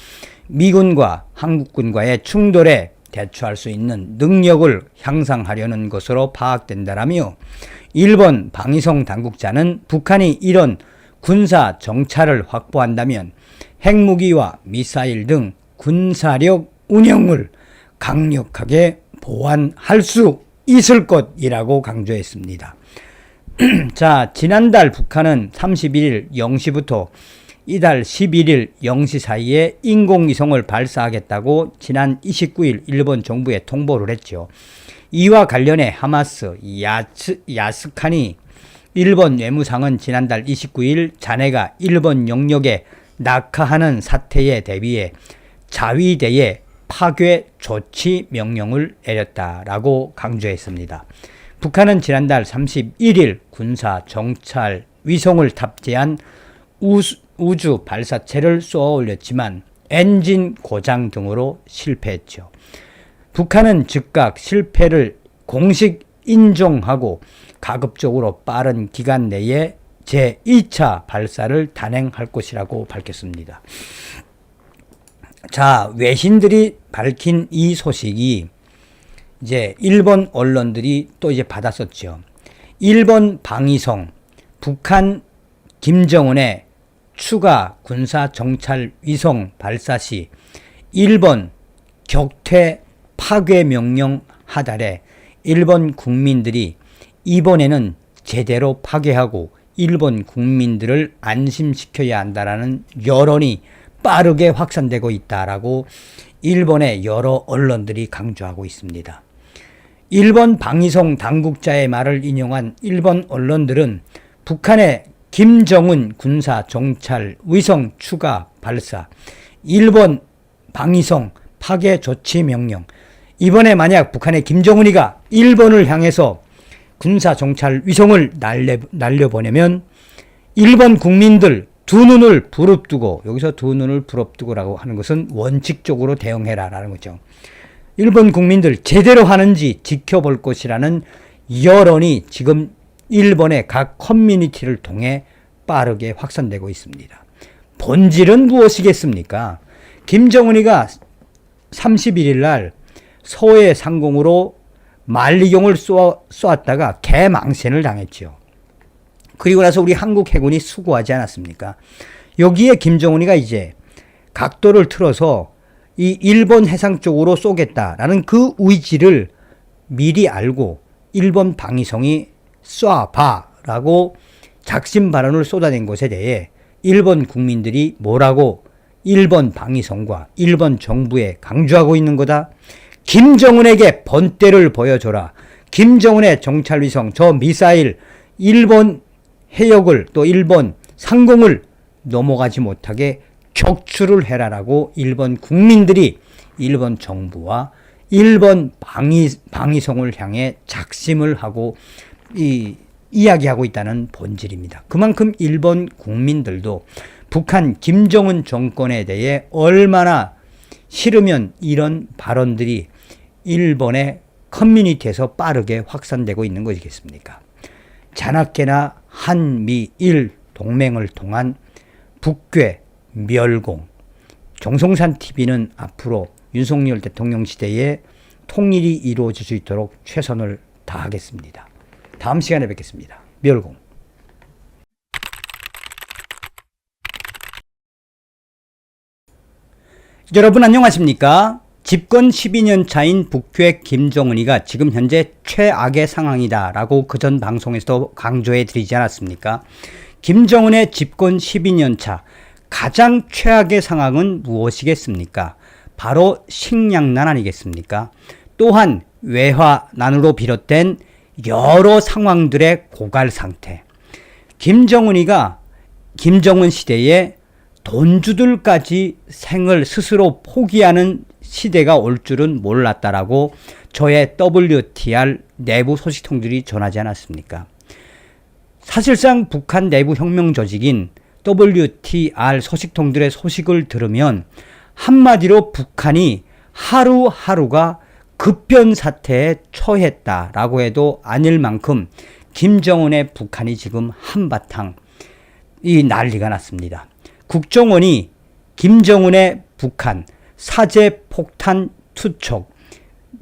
미군과 한국군과의 충돌에 대처할 수 있는 능력을 향상하려는 것으로 파악된다라며 일본 방위성 당국자는 북한이 이런 군사 정찰을 확보한다면 핵무기와 미사일 등 군사력 운영을 강력하게 보완할 수 있을 것이라고 강조했습니다. 자, 지난달 북한은 31일 0시부터 이달 11일 0시 사이에 인공위성을 발사하겠다고 지난 29일 일본 정부에 통보를 했죠. 이와 관련해 하마스 야스칸이 일본 외무상은 지난달 29일 자네가 일본 영역에 낙하하는 사태에 대비해 자위대에 파괴 조치 명령을 내렸다라고 강조했습니다. 북한은 지난달 31일 군사 정찰 위성을 탑재한 우주 발사체를 쏘아 올렸지만 엔진 고장 등으로 실패했죠. 북한은 즉각 실패를 공식 인정하고 가급적으로 빠른 기간 내에 제2차 발사를 단행할 것이라고 밝혔습니다. 자, 외신들이 밝힌 이 소식이 이제 일본 언론들이 또 이제 받았었죠. 일본 방위성, 북한 김정은의 추가 군사 정찰 위성 발사 시 일본 격퇴 파괴 명령 하달에 일본 국민들이 이번에는 제대로 파괴하고 일본 국민들을 안심시켜야 한다라는 여론이 빠르게 확산되고 있다라고 일본의 여러 언론들이 강조하고 있습니다. 일본 방위성 당국자의 말을 인용한 일본 언론들은 북한의 김정은 군사 정찰 위성 추가 발사, 일본 방위성 파괴 조치 명령, 이번에 만약 북한의 김정은이가 일본을 향해서 군사 정찰 위성을 날려보내면 일본 국민들 두 눈을 부릅뜨고, 여기서 두 눈을 부릅뜨고라고 하는 것은 원칙적으로 대응해라 라는 거죠. 일본 국민들 제대로 하는지 지켜볼 것이라는 여론이 지금 일본의 각 커뮤니티를 통해 빠르게 확산되고 있습니다. 본질은 무엇이겠습니까? 김정은이가 31일 날 서해 상공으로 만리경을 쏘았다가 개망신을 당했죠. 그리고 나서 우리 한국 해군이 수고하지 않았습니까? 여기에 김정은이가 이제 각도를 틀어서 이 일본 해상 쪽으로 쏘겠다라는 그 의지를 미리 알고 일본 방위성이 쏴봐라고 작심 발언을 쏟아낸 것에 대해 일본 국민들이 뭐라고 일본 방위성과 일본 정부에 강조하고 있는 거다. 김정은에게 본때를 보여줘라. 김정은의 정찰위성, 저 미사일, 일본 해역을 또 일본 상공을 넘어가지 못하게 격추를 해라라고 일본 국민들이 일본 정부와 일본 방위성을 향해 작심을 하고 이야기하고 있다는 본질입니다. 그만큼 일본 국민들도 북한 김정은 정권에 대해 얼마나 싫으면 이런 발언들이 일본의 커뮤니티에서 빠르게 확산되고 있는 것이겠습니까? 자나깨나 한미일 동맹을 통한 북괴, 멸공, 정성산 TV는 앞으로 윤석열 대통령 시대에 통일이 이루어질 수 있도록 최선을 다하겠습니다. 다음 시간에 뵙겠습니다. 멸공. 여러분 안녕하십니까? 집권 12년 차인 북괴 김정은이가 지금 현재 최악의 상황이다 라고 그전 방송에서도 강조해 드리지 않았습니까? 김정은의 집권 12년 차 가장 최악의 상황은 무엇이겠습니까? 바로 식량난 아니겠습니까? 또한 외화난으로 비롯된 여러 상황들의 고갈 상태. 김정은이가 김정은 시대에 돈주들까지 생을 스스로 포기하는 시대가 올 줄은 몰랐다라고 저의 WTR 내부 소식통들이 전하지 않았습니까? 사실상 북한 내부 혁명 조직인 WTR 소식통들의 소식을 들으면 한마디로 북한이 하루하루가 급변 사태에 처했다라고 해도 아닐 만큼 김정은의 북한이 지금 한바탕 이 난리가 났습니다. 국정원이 김정은의 북한 사제 폭탄 투척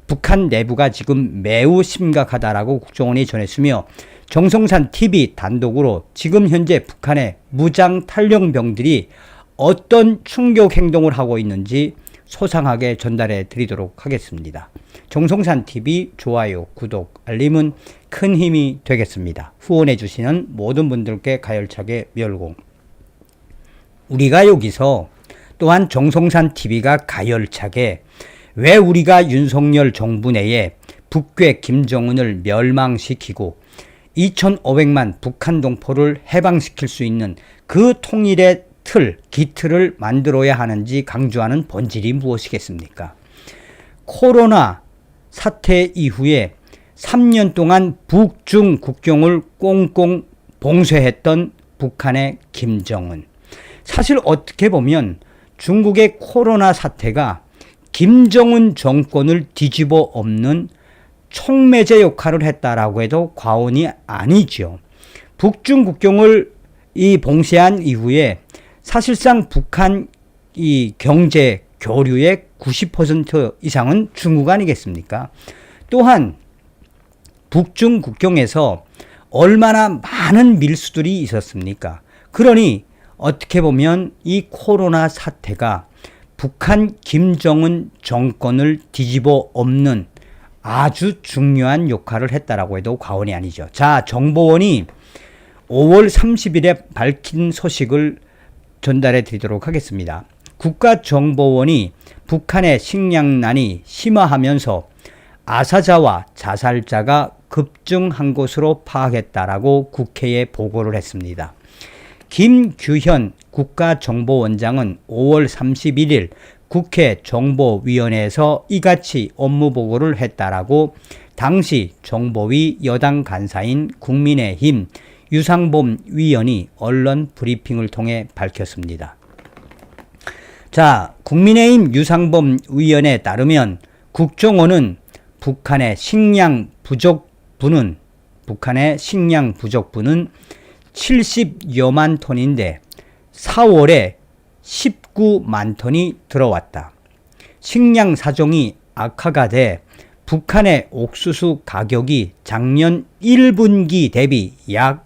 북한 내부가 지금 매우 심각하다라고 국정원이 전했으며 정성산 TV 단독으로 지금 현재 북한의 무장 탈영병들이 어떤 충격 행동을 하고 있는지 소상하게 전달해 드리도록 하겠습니다. 정성산 TV 좋아요, 구독, 알림은 큰 힘이 되겠습니다. 후원해 주시는 모든 분들께 가열차게 멸공. 우리가 여기서 또한 정성산 TV가 가열차게 왜 우리가 윤석열 정부 내에 북괴 김정은을 멸망시키고 2,500만 북한 동포를 해방시킬 수 있는 그 통일의 기틀을 만들어야 하는지 강조하는 본질이 무엇이겠습니까? 코로나 사태 이후에 3년 동안 북중 국경을 꽁꽁 봉쇄했던 북한의 김정은. 사실 어떻게 보면 중국의 코로나 사태가 김정은 정권을 뒤집어 엎는 촉매제 역할을 했다라고 해도 과언이 아니죠. 북중 국경을 봉쇄한 이후에 사실상 북한 이 경제 교류의 90% 이상은 중국 아니겠습니까? 또한 북중 국경에서 얼마나 많은 밀수들이 있었습니까? 그러니 어떻게 보면 이 코로나 사태가 북한 김정은 정권을 뒤집어 엎는 아주 중요한 역할을 했다라고 해도 과언이 아니죠. 자, 정보원이 5월 30일에 밝힌 소식을 전달해 드리도록 하겠습니다. 국가정보원이 북한의 식량난이 심화하면서 아사자와 자살자가 급증한 것으로 파악했다라고 국회에 보고를 했습니다. 김규현 국가정보원장은 5월 31일 국회 정보위원회에서 이같이 업무 보고를 했다라고 당시 정보위 여당 간사인 국민의힘 유상범 위원이 언론 브리핑을 통해 밝혔습니다. 자, 국민의힘 유상범 위원에 따르면 국정원은 북한의 식량 부족 부족분은 북한의 식량 부족분은 70여만 톤인데 4월에 19만 톤이 들어왔다. 식량 사정이 악화가 돼 북한의 옥수수 가격이 작년 1분기 대비 약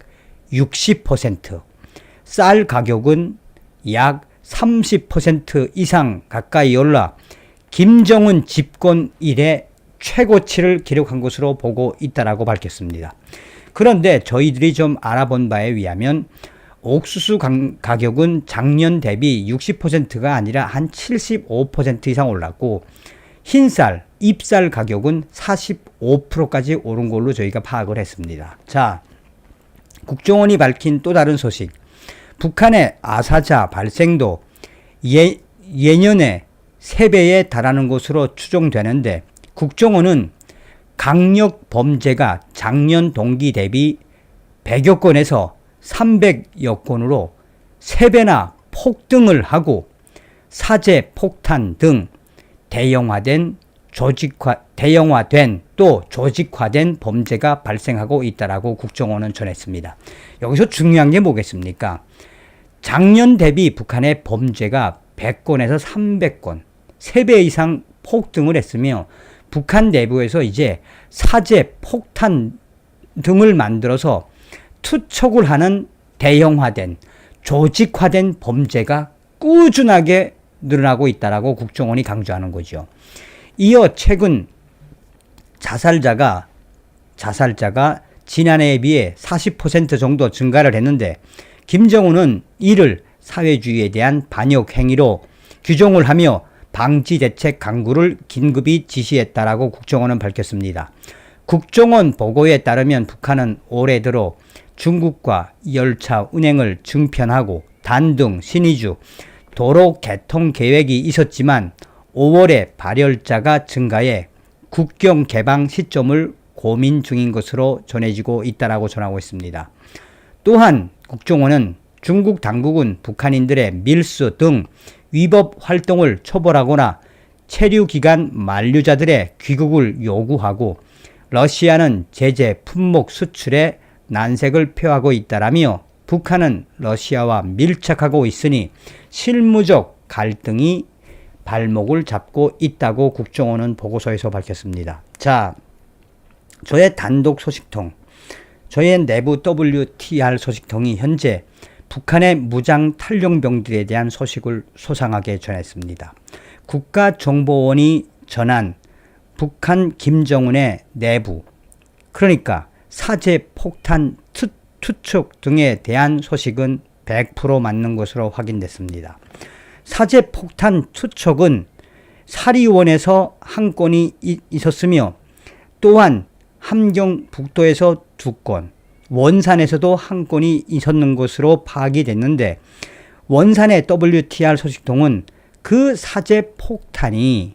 60%, 쌀 가격은 약 30% 이상 가까이 올라 김정은 집권 이래 최고치를 기록한 것으로 보고 있다라고 밝혔습니다. 그런데 저희들이 좀 알아본 바에 의하면 옥수수 가격은 작년 대비 60%가 아니라 한 75% 이상 올랐고 흰쌀, 잎쌀 가격은 45%까지 오른 걸로 저희가 파악을 했습니다. 자, 국정원이 밝힌 또 다른 소식. 북한의 아사자 발생도 예년에 3배에 달하는 것으로 추정되는데 국정원은 강력 범죄가 작년 동기 대비 100여 건에서 300여 건으로 3배나 폭등을 하고 사제 폭탄 등 대형화된 또 조직화된 범죄가 발생하고 있다라고 국정원은 전했습니다. 여기서 중요한 게 뭐겠습니까? 작년 대비 북한의 범죄가 100건에서 300건, 3배 이상 폭등을 했으며 북한 내부에서 이제 사제 폭탄 등을 만들어서 투척을 하는 대형화된 조직화된 범죄가 꾸준하게 늘어나고 있다라고 국정원이 강조하는 거죠. 이어 최근 자살자가 지난해에 비해 40% 정도 증가를 했는데 김정은은 이를 사회주의에 대한 반역 행위로 규정을 하며 방지 대책 강구를 긴급히 지시했다라고 국정원은 밝혔습니다. 국정원 보고에 따르면 북한은 올해 들어 중국과 열차 운행을 중편하고 단둥, 신의주, 도로 개통 계획이 있었지만 5월에 발열자가 증가해 국경 개방 시점을 고민 중인 것으로 전해지고 있다라고 전하고 있습니다. 또한 국정원은 중국 당국은 북한인들의 밀수 등 위법 활동을 처벌하거나 체류 기간 만료자들의 귀국을 요구하고 러시아는 제재 품목 수출에 난색을 표하고 있다라며 북한은 러시아와 밀착하고 있으니 실무적 갈등이 발목을 잡고 있다고 국정원은 보고서에서 밝혔습니다. 자, 저의 단독 소식통, 저의 내부 WTR 소식통이 현재 북한의 무장 탈영병들에 대한 소식을 소상하게 전했습니다. 국가정보원이 전한 북한 김정은의 내부, 그러니까 사제 폭탄 투척 등에 대한 소식은 100% 맞는 것으로 확인됐습니다. 사제 폭탄 투척은 사리원에서 한 건이 있었으며 또한 함경 북도에서 2건, 원산에서도 한 건이 있었는 것으로 파악이 됐는데 원산의 WTR 소식통은 그 사제 폭탄을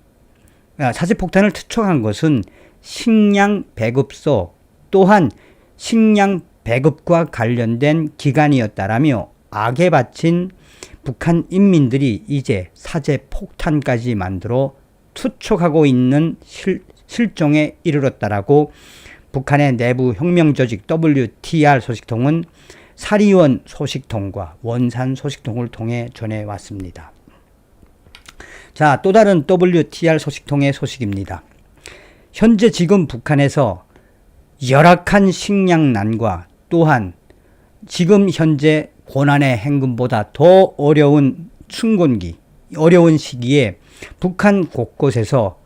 투척한 것은 식량 배급소 또한 식량 배급과 관련된 기관이었다라며 악에 바친 북한 인민들이 이제 사제 폭탄까지 만들어 투척하고 있는 실종에 이르렀다라고 북한의 내부 혁명조직 WTR 소식통은 사리원 소식통과 원산 소식통을 통해 전해왔습니다. 자, 또 다른 WTR 소식통의 소식입니다. 현재 지금 북한에서 열악한 식량난과 또한 지금 현재 고난의 행군보다 더 어려운 춘곤기, 어려운 시기에 북한 곳곳에서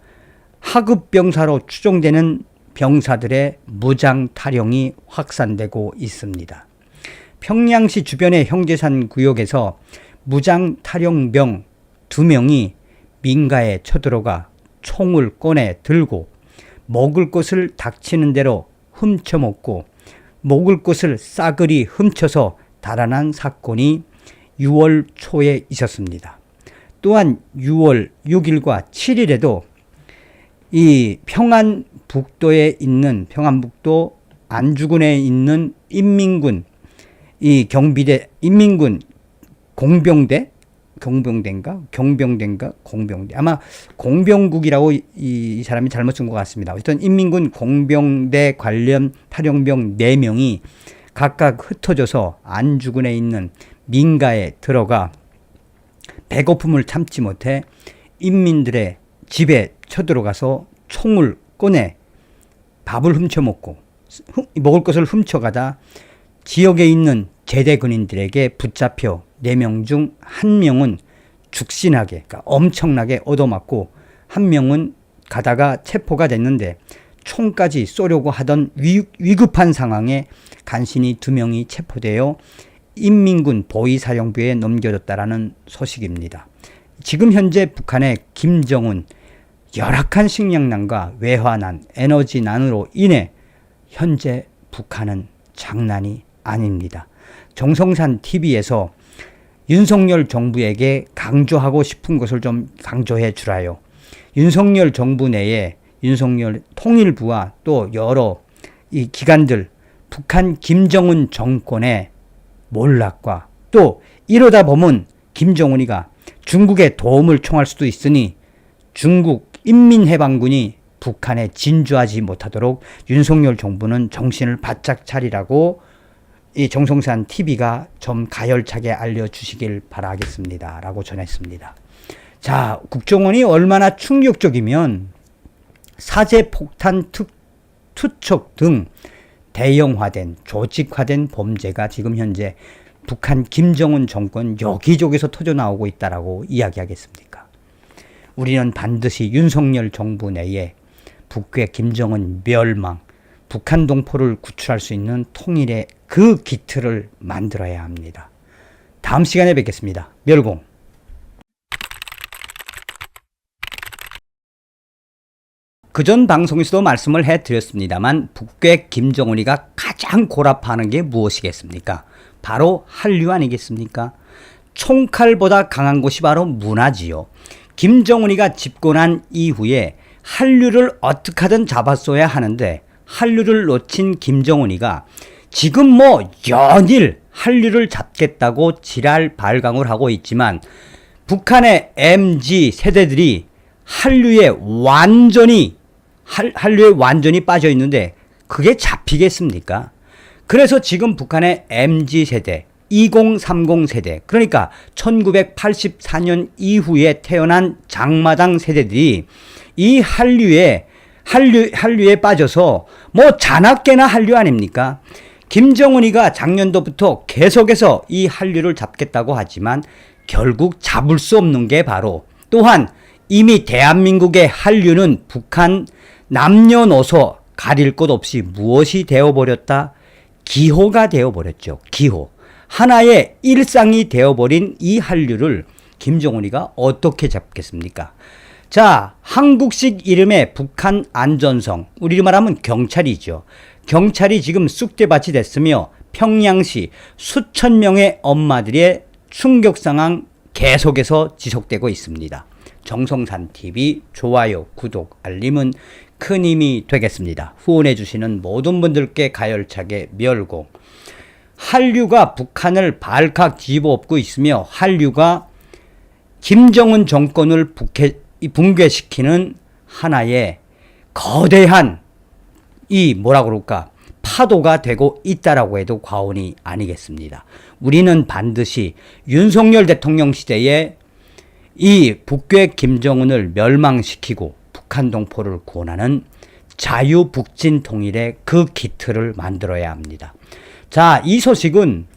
하급병사로 추정되는 병사들의 무장 탈영이 확산되고 있습니다. 평양시 주변의 형제산 구역에서 무장 탈영병 2명이 민가에 쳐들어가 총을 꺼내 들고 먹을 것을 닥치는 대로 훔쳐먹고 먹을 것을 싸그리 훔쳐서 달아난 사건이 6월 초에 있었습니다. 또한 6월 6일과 7일에도 이 평안북도에 있는 평안북도 안주군에 있는 인민군 이 경비대 인민군 공병대 경병대인가 공병대, 아마 공병국이라고 이 사람이 잘못 쓴 것 같습니다. 어쨌든 인민군 공병대 관련 탈영병 4명이 각각 흩어져서 안주근에 있는 민가에 들어가 배고픔을 참지 못해 인민들의 집에 쳐들어가서 총을 꺼내 밥을 훔쳐먹고 먹을 것을 훔쳐가다 지역에 있는 제대 군인들에게 붙잡혀 4명 중 1명은 죽신하게, 그러니까 엄청나게 얻어맞고 1명은 가다가 체포가 됐는데 총까지 쏘려고 하던 위급한 상황에 간신히 2명이 체포되어 인민군 보위사령부에 넘겨졌다라는 소식입니다. 지금 현재 북한의 김정은 열악한 식량난과 외화난, 에너지난으로 인해 현재 북한은 장난이 아닙니다. 정성산 TV에서 윤석열 정부에게 강조하고 싶은 것을 좀 강조해 주라요. 윤석열 정부 내에 윤석열 통일부와 또 여러 이 기관들 북한 김정은 정권의 몰락과 또 이러다 보면 김정은이가 중국의 도움을 청할 수도 있으니 중국 인민해방군이 북한에 진주하지 못하도록 윤석열 정부는 정신을 바짝 차리라고 이 정성산 TV가 좀 가열차게 알려주시길 바라겠습니다. 라고 전했습니다. 자, 국정원이 얼마나 충격적이면 사제폭탄 투척 등 대형화된 조직화된 범죄가 지금 현재 북한 김정은 정권 여기저기서 터져나오고 있다라고 이야기하겠습니까? 우리는 반드시 윤석열 정부 내에 북괴 김정은 멸망, 북한 동포를 구출할 수 있는 통일의 그 기틀을 만들어야 합니다. 다음 시간에 뵙겠습니다. 멸공. 그전 방송에서도 말씀을 해드렸습니다만 북괴 김정은이가 가장 고랍하는 게 무엇이겠습니까? 바로 한류 아니겠습니까? 총칼보다 강한 곳이 바로 문화지요. 김정은이가 집권한 이후에 한류를 어떻게 하든 잡았어야 하는데 한류를 놓친 김정은이가 지금 연일 한류를 잡겠다고 지랄 발광을 하고 있지만 북한의 MZ 세대들이 한류에 완전히 빠져 있는데 그게 잡히겠습니까? 그래서 지금 북한의 MZ 세대, 2030 세대, 그러니까 1984년 이후에 태어난 장마당 세대들이 이 한류에 빠져서 자나깨나 한류 아닙니까? 김정은이가 작년도부터 계속해서 이 한류를 잡겠다고 하지만 결국 잡을 수 없는 게 바로 또한 이미 대한민국의 한류는 북한 남녀노소 가릴 것 없이 무엇이 되어버렸다? 기호가 되어버렸죠. 기호. 하나의 일상이 되어버린 이 한류를 김정은이가 어떻게 잡겠습니까? 자, 한국식 이름의 북한 안전성, 우리로 말하면 경찰이죠. 경찰이 지금 쑥대밭이 됐으며 평양시 수천 명의 엄마들의 충격 상황 계속해서 지속되고 있습니다. 정성산TV 좋아요, 구독, 알림은 큰 힘이 되겠습니다. 후원해 주시는 모든 분들께 가열차게 멸공. 한류가 북한을 발칵 뒤집어엎고 있으며 한류가 김정은 정권을 붕괴시키는 하나의 거대한 파도가 되고 있다라고 해도 과언이 아니겠습니다. 우리는 반드시 윤석열 대통령 시대에 이 북괴 김정은을 멸망시키고 북한 동포를 구원하는 자유북진 통일의 그 기틀을 만들어야 합니다. 자, 이 소식은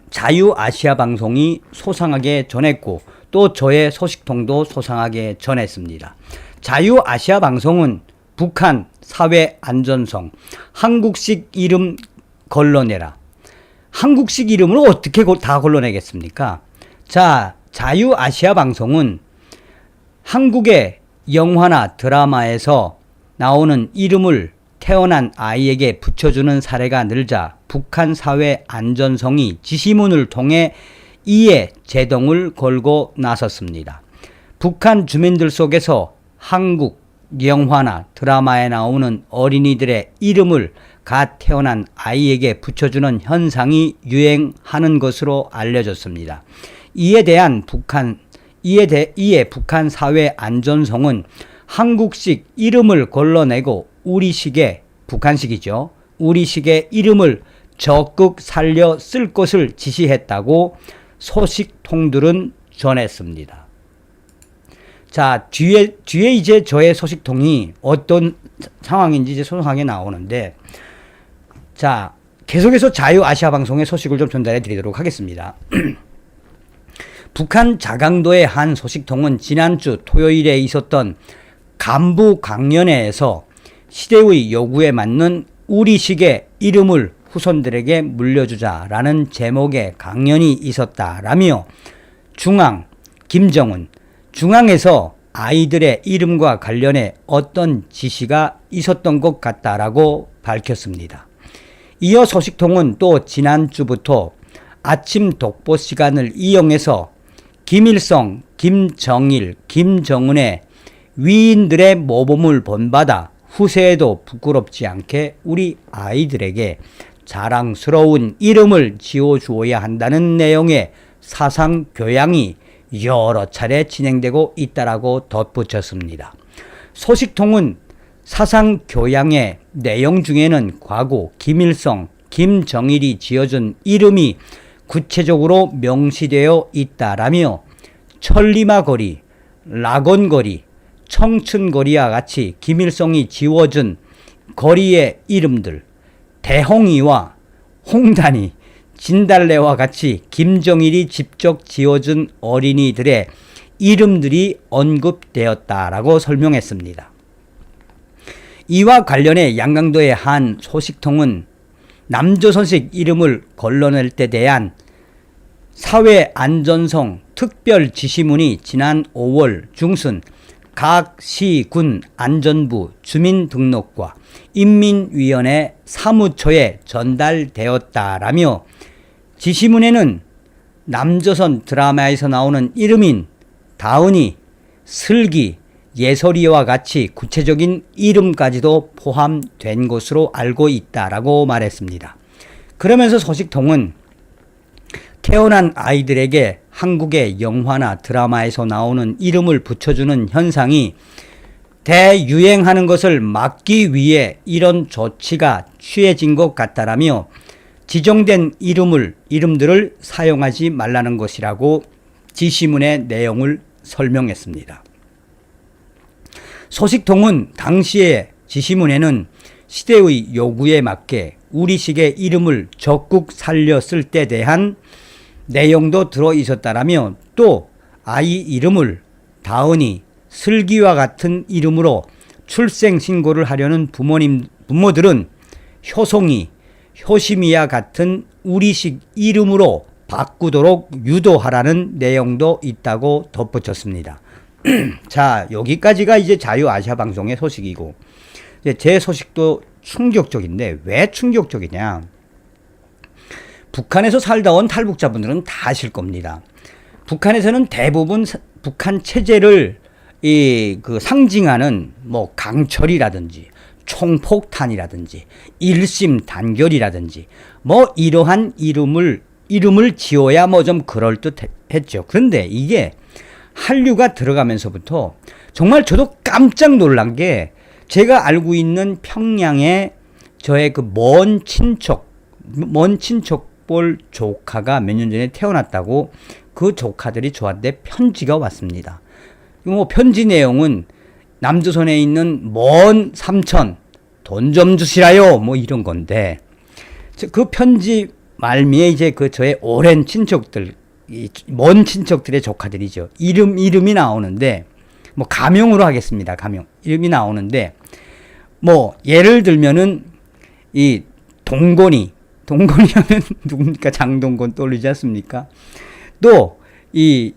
자유아시아 방송이 소상하게 전했고 또 저의 소식통도 소상하게 전했습니다. 자유아시아 방송은 북한 사회 안전성, 한국식 이름 걸러내라. 한국식 이름을 어떻게 다 걸러내겠습니까? 자, 자유아시아 방송은 한국의 영화나 드라마에서 나오는 이름을 태어난 아이에게 붙여주는 사례가 늘자 북한 사회 안전성이 지시문을 통해 이에 제동을 걸고 나섰습니다. 북한 주민들 속에서 한국 영화나 드라마에 나오는 어린이들의 이름을 갓 태어난 아이에게 붙여주는 현상이 유행하는 것으로 알려졌습니다. 이에 북한 사회 안전성은 한국식 이름을 걸러내고 우리식의 북한식이죠. 우리식의 이름을 적극 살려 쓸 것을 지시했다고 소식통들은 전했습니다. 자, 뒤에 이제 저의 소식통이 어떤 상황인지 이제 소상하게 나오는데, 자, 계속해서 자유아시아 방송의 소식을 좀 전달해 드리도록 하겠습니다. 북한 자강도의 한 소식통은 지난주 토요일에 있었던 간부 강연회에서 시대의 요구에 맞는 우리식의 이름을 후손들에게 물려주자라는 제목의 강연이 있었다라며 김정은 중앙에서 아이들의 이름과 관련해 어떤 지시가 있었던 것 같다라고 밝혔습니다. 이어 소식통은 또 지난주부터 아침 독보 시간을 이용해서 김일성, 김정일, 김정은의 위인들의 모범을 본받아 후세에도 부끄럽지 않게 우리 아이들에게 자랑스러운 이름을 지어주어야 한다는 내용의 사상 교양이 여러 차례 진행되고 있다라고 덧붙였습니다. 소식통은 사상 교양의 내용 중에는 과거 김일성, 김정일이 지어준 이름이 구체적으로 명시되어 있다라며 천리마거리, 낙원거리, 청춘거리와 같이 김일성이 지어준 거리의 이름들, 대홍이와 홍단이, 진달래와 같이 김정일이 직접 지어준 어린이들의 이름들이 언급되었다라고 설명했습니다. 이와 관련해 양강도의 한 소식통은 남조선식 이름을 걸러낼 때 대한 사회안전성 특별지시문이 지난 5월 중순 각 시, 군, 안전부, 주민등록과 인민위원회 사무처에 전달되었다라며 지시문에는 남조선 드라마에서 나오는 이름인 다은이, 슬기, 예설이와 같이 구체적인 이름까지도 포함된 것으로 알고 있다라고 말했습니다. 그러면서 소식통은 태어난 아이들에게 한국의 영화나 드라마에서 나오는 이름을 붙여주는 현상이 대유행하는 것을 막기 위해 이런 조치가 취해진 것 같다라며 지정된 이름들을 사용하지 말라는 것이라고 지시문의 내용을 설명했습니다. 소식통은 당시의 지시문에는 시대의 요구에 맞게 우리식의 이름을 적극 살려 쓸 때 대한 내용도 들어있었다라며 또 아이 이름을 다은이, 슬기와 같은 이름으로 출생신고를 하려는 부모들은 효송이, 효심이와 같은 우리식 이름으로 바꾸도록 유도하라는 내용도 있다고 덧붙였습니다. 자, 여기까지가 이제 자유아시아 방송의 소식이고, 제 소식도 충격적인데 왜 충격적이냐? 북한에서 살다 온 탈북자분들은 다 아실 겁니다. 북한에서는 대부분 북한 체제를 상징하는 뭐 강철이라든지 총폭탄이라든지 일심 단결이라든지 뭐 이러한 이름을 지어야 뭐 좀 그럴듯했죠. 그런데 이게 한류가 들어가면서부터 정말 저도 깜짝 놀란 게 제가 알고 있는 평양에 저의 그 먼 친척볼 조카가 몇 년 전에 태어났다고 그 조카들이 저한테 편지가 왔습니다. 뭐 편지 내용은 남조선에 있는 먼 삼촌 돈 좀 주시라요 뭐 이런 건데 그 편지 말미에 이제 그 저의 오랜 친척들 먼 친척들의 조카들이죠. 이름이 나오는데 뭐 가명으로 하겠습니다. 가명 이름이 나오는데 뭐 예를 들면은 이 동건이 하면 누굽니까? 장동건 떠오르지 않습니까? 또 이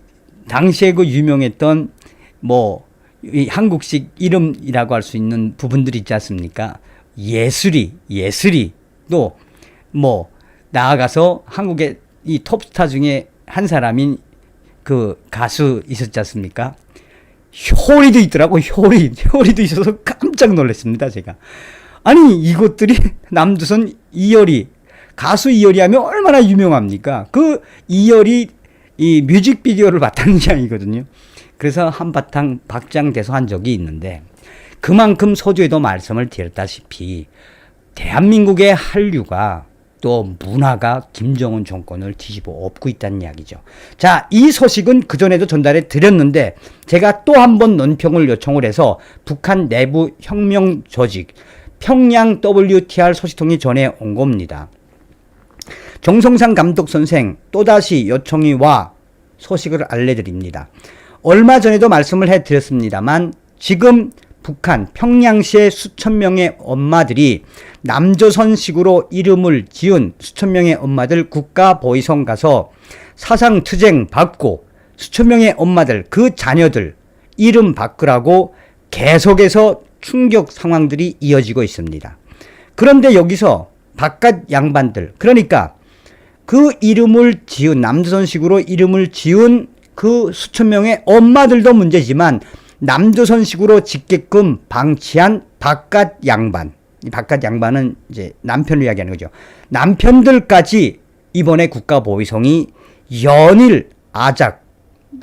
당시에 그 유명했던 뭐 이 한국식 이름이라고 할 수 있는 부분들이 있지 않습니까? 예슬이 또 뭐 나아가서 한국의 이 톱스타 중에 한 사람인 그 가수 있었지 않습니까? 효리도 있더라고. 효리도 있어서 깜짝 놀랐습니다. 제가 아니 이것들이 남조선 이효리 가수 이효리 하면 얼마나 유명합니까? 그 이효리 이 뮤직비디오를 봤다는 이야기거든요. 그래서 한바탕 박장대소 한 적이 있는데 그만큼 서두에도 말씀을 드렸다시피 대한민국의 한류가 또 문화가 김정은 정권을 뒤집어 엎고 있다는 이야기죠. 자, 이 소식은 그전에도 전달해 드렸는데 제가 또 한 번 논평을 요청을 해서 북한 내부 혁명 조직 평양 WTR 소식통이 전해온 겁니다. 정성상 감독 선생 또다시 요청이 와 소식을 알려드립니다. 얼마 전에도 말씀을 해드렸습니다만 지금 북한 평양시의 수천 명의 엄마들이 남조선식으로 이름을 지은 수천 명의 엄마들 국가보위성 가서 사상투쟁 받고 수천 명의 엄마들 그 자녀들 이름 바꾸라고 계속해서 충격 상황들이 이어지고 있습니다. 그런데 여기서 바깥 양반들 그러니까 그 이름을 지은 남조선식으로 이름을 지은 그 수천 명의 엄마들도 문제지만 남조선식으로 짓게끔 방치한 바깥 양반, 이 바깥 양반은 이제 남편을 이야기하는 거죠. 남편들까지 이번에 국가보위성이 연일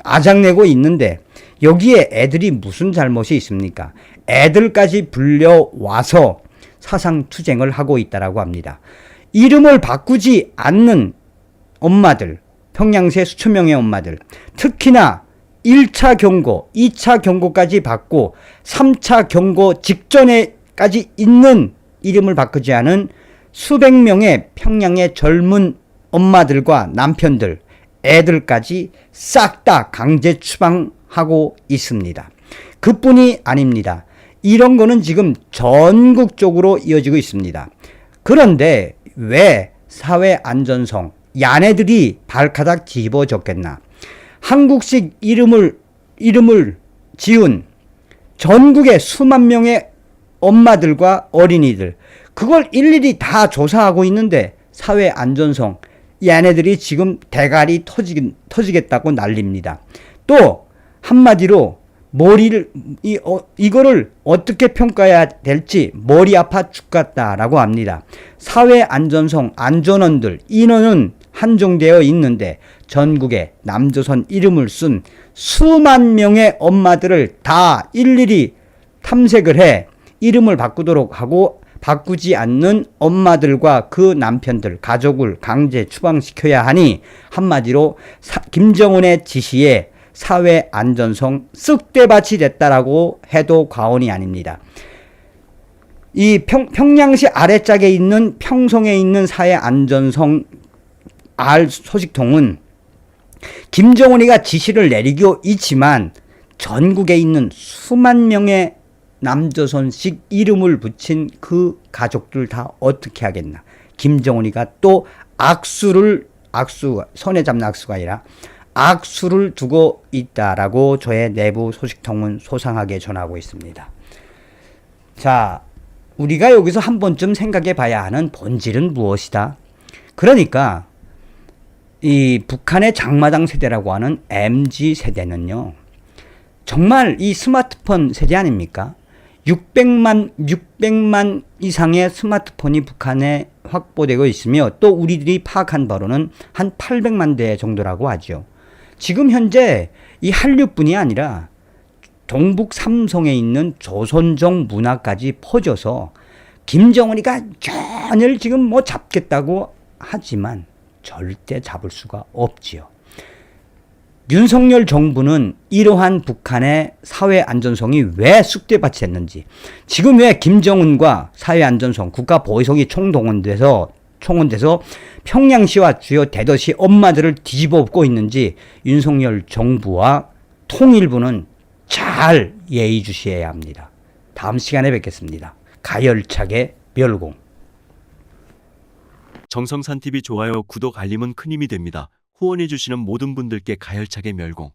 아작내고 있는데 여기에 애들이 무슨 잘못이 있습니까? 애들까지 불려와서 사상투쟁을 하고 있다라고 합니다. 이름을 바꾸지 않는 엄마들, 평양시의 수천 명의 엄마들, 특히나 1차 경고, 2차 경고까지 받고 3차 경고 직전에까지 있는 이름을 바꾸지 않은 수백 명의 평양의 젊은 엄마들과 남편들, 애들까지 싹 다 강제 추방하고 있습니다. 그뿐이 아닙니다. 이런 거는 지금 전국적으로 이어지고 있습니다. 그런데 왜 사회안전성, 야네들이 발가닥 뒤집어졌겠나? 한국식 이름을 지은 전국의 수만 명의 엄마들과 어린이들 그걸 일일이 다 조사하고 있는데 사회안전성 얘네들이 지금 대가리 터지겠다고 난립니다. 또 한마디로 이거를 어떻게 평가해야 될지 머리 아파 죽겠다라고 합니다. 사회안전성 안전원들 인원은 한정되어 있는데 전국에 남조선 이름을 쓴 수만 명의 엄마들을 다 일일이 탐색을 해 이름을 바꾸도록 하고 바꾸지 않는 엄마들과 그 남편들, 가족을 강제 추방시켜야 하니 한마디로 김정은의 지시에 사회 안전성 쑥대밭이 됐다라고 해도 과언이 아닙니다. 이 평양시 아래짝에 있는 평성에 있는 사회 안전성 R 소식통은 김정은이가 지시를 내리고 있지만 전국에 있는 수만 명의 남조선식 이름을 붙인 그 가족들 다 어떻게 하겠나. 김정은이가 또 손에 잡는 악수가 아니라 악수를 두고 있다라고 저의 내부 소식통은 소상하게 전하고 있습니다. 자, 우리가 여기서 한 번쯤 생각해 봐야 하는 본질은 무엇이다? 그러니까 이 북한의 장마당 세대라고 하는 MZ 세대는요, 정말 이 스마트폰 세대 아닙니까? 600만 이상의 스마트폰이 북한에 확보되고 있으며 또 우리들이 파악한 바로는 한 800만 대 정도라고 하죠. 지금 현재 이 한류뿐이 아니라 동북 삼성에 있는 조선족 문화까지 퍼져서 김정은이가 전혀 지금 뭐 잡겠다고 하지만 절대 잡을 수가 없지요. 윤석열 정부는 이러한 북한의 사회 안전성이 왜 쑥대밭이 됐는지, 지금 왜 김정은과 사회 안전성, 국가 보위성이 총동원돼서 평양시와 주요 대도시 엄마들을 뒤집어 엎고 있는지 윤석열 정부와 통일부는 잘 예의주시해야 합니다. 다음 시간에 뵙겠습니다. 가열차게 멸공. 정성산 TV 좋아요, 구독, 알림은 큰 힘이 됩니다. 후원해주시는 모든 분들께 가열차게 멸공.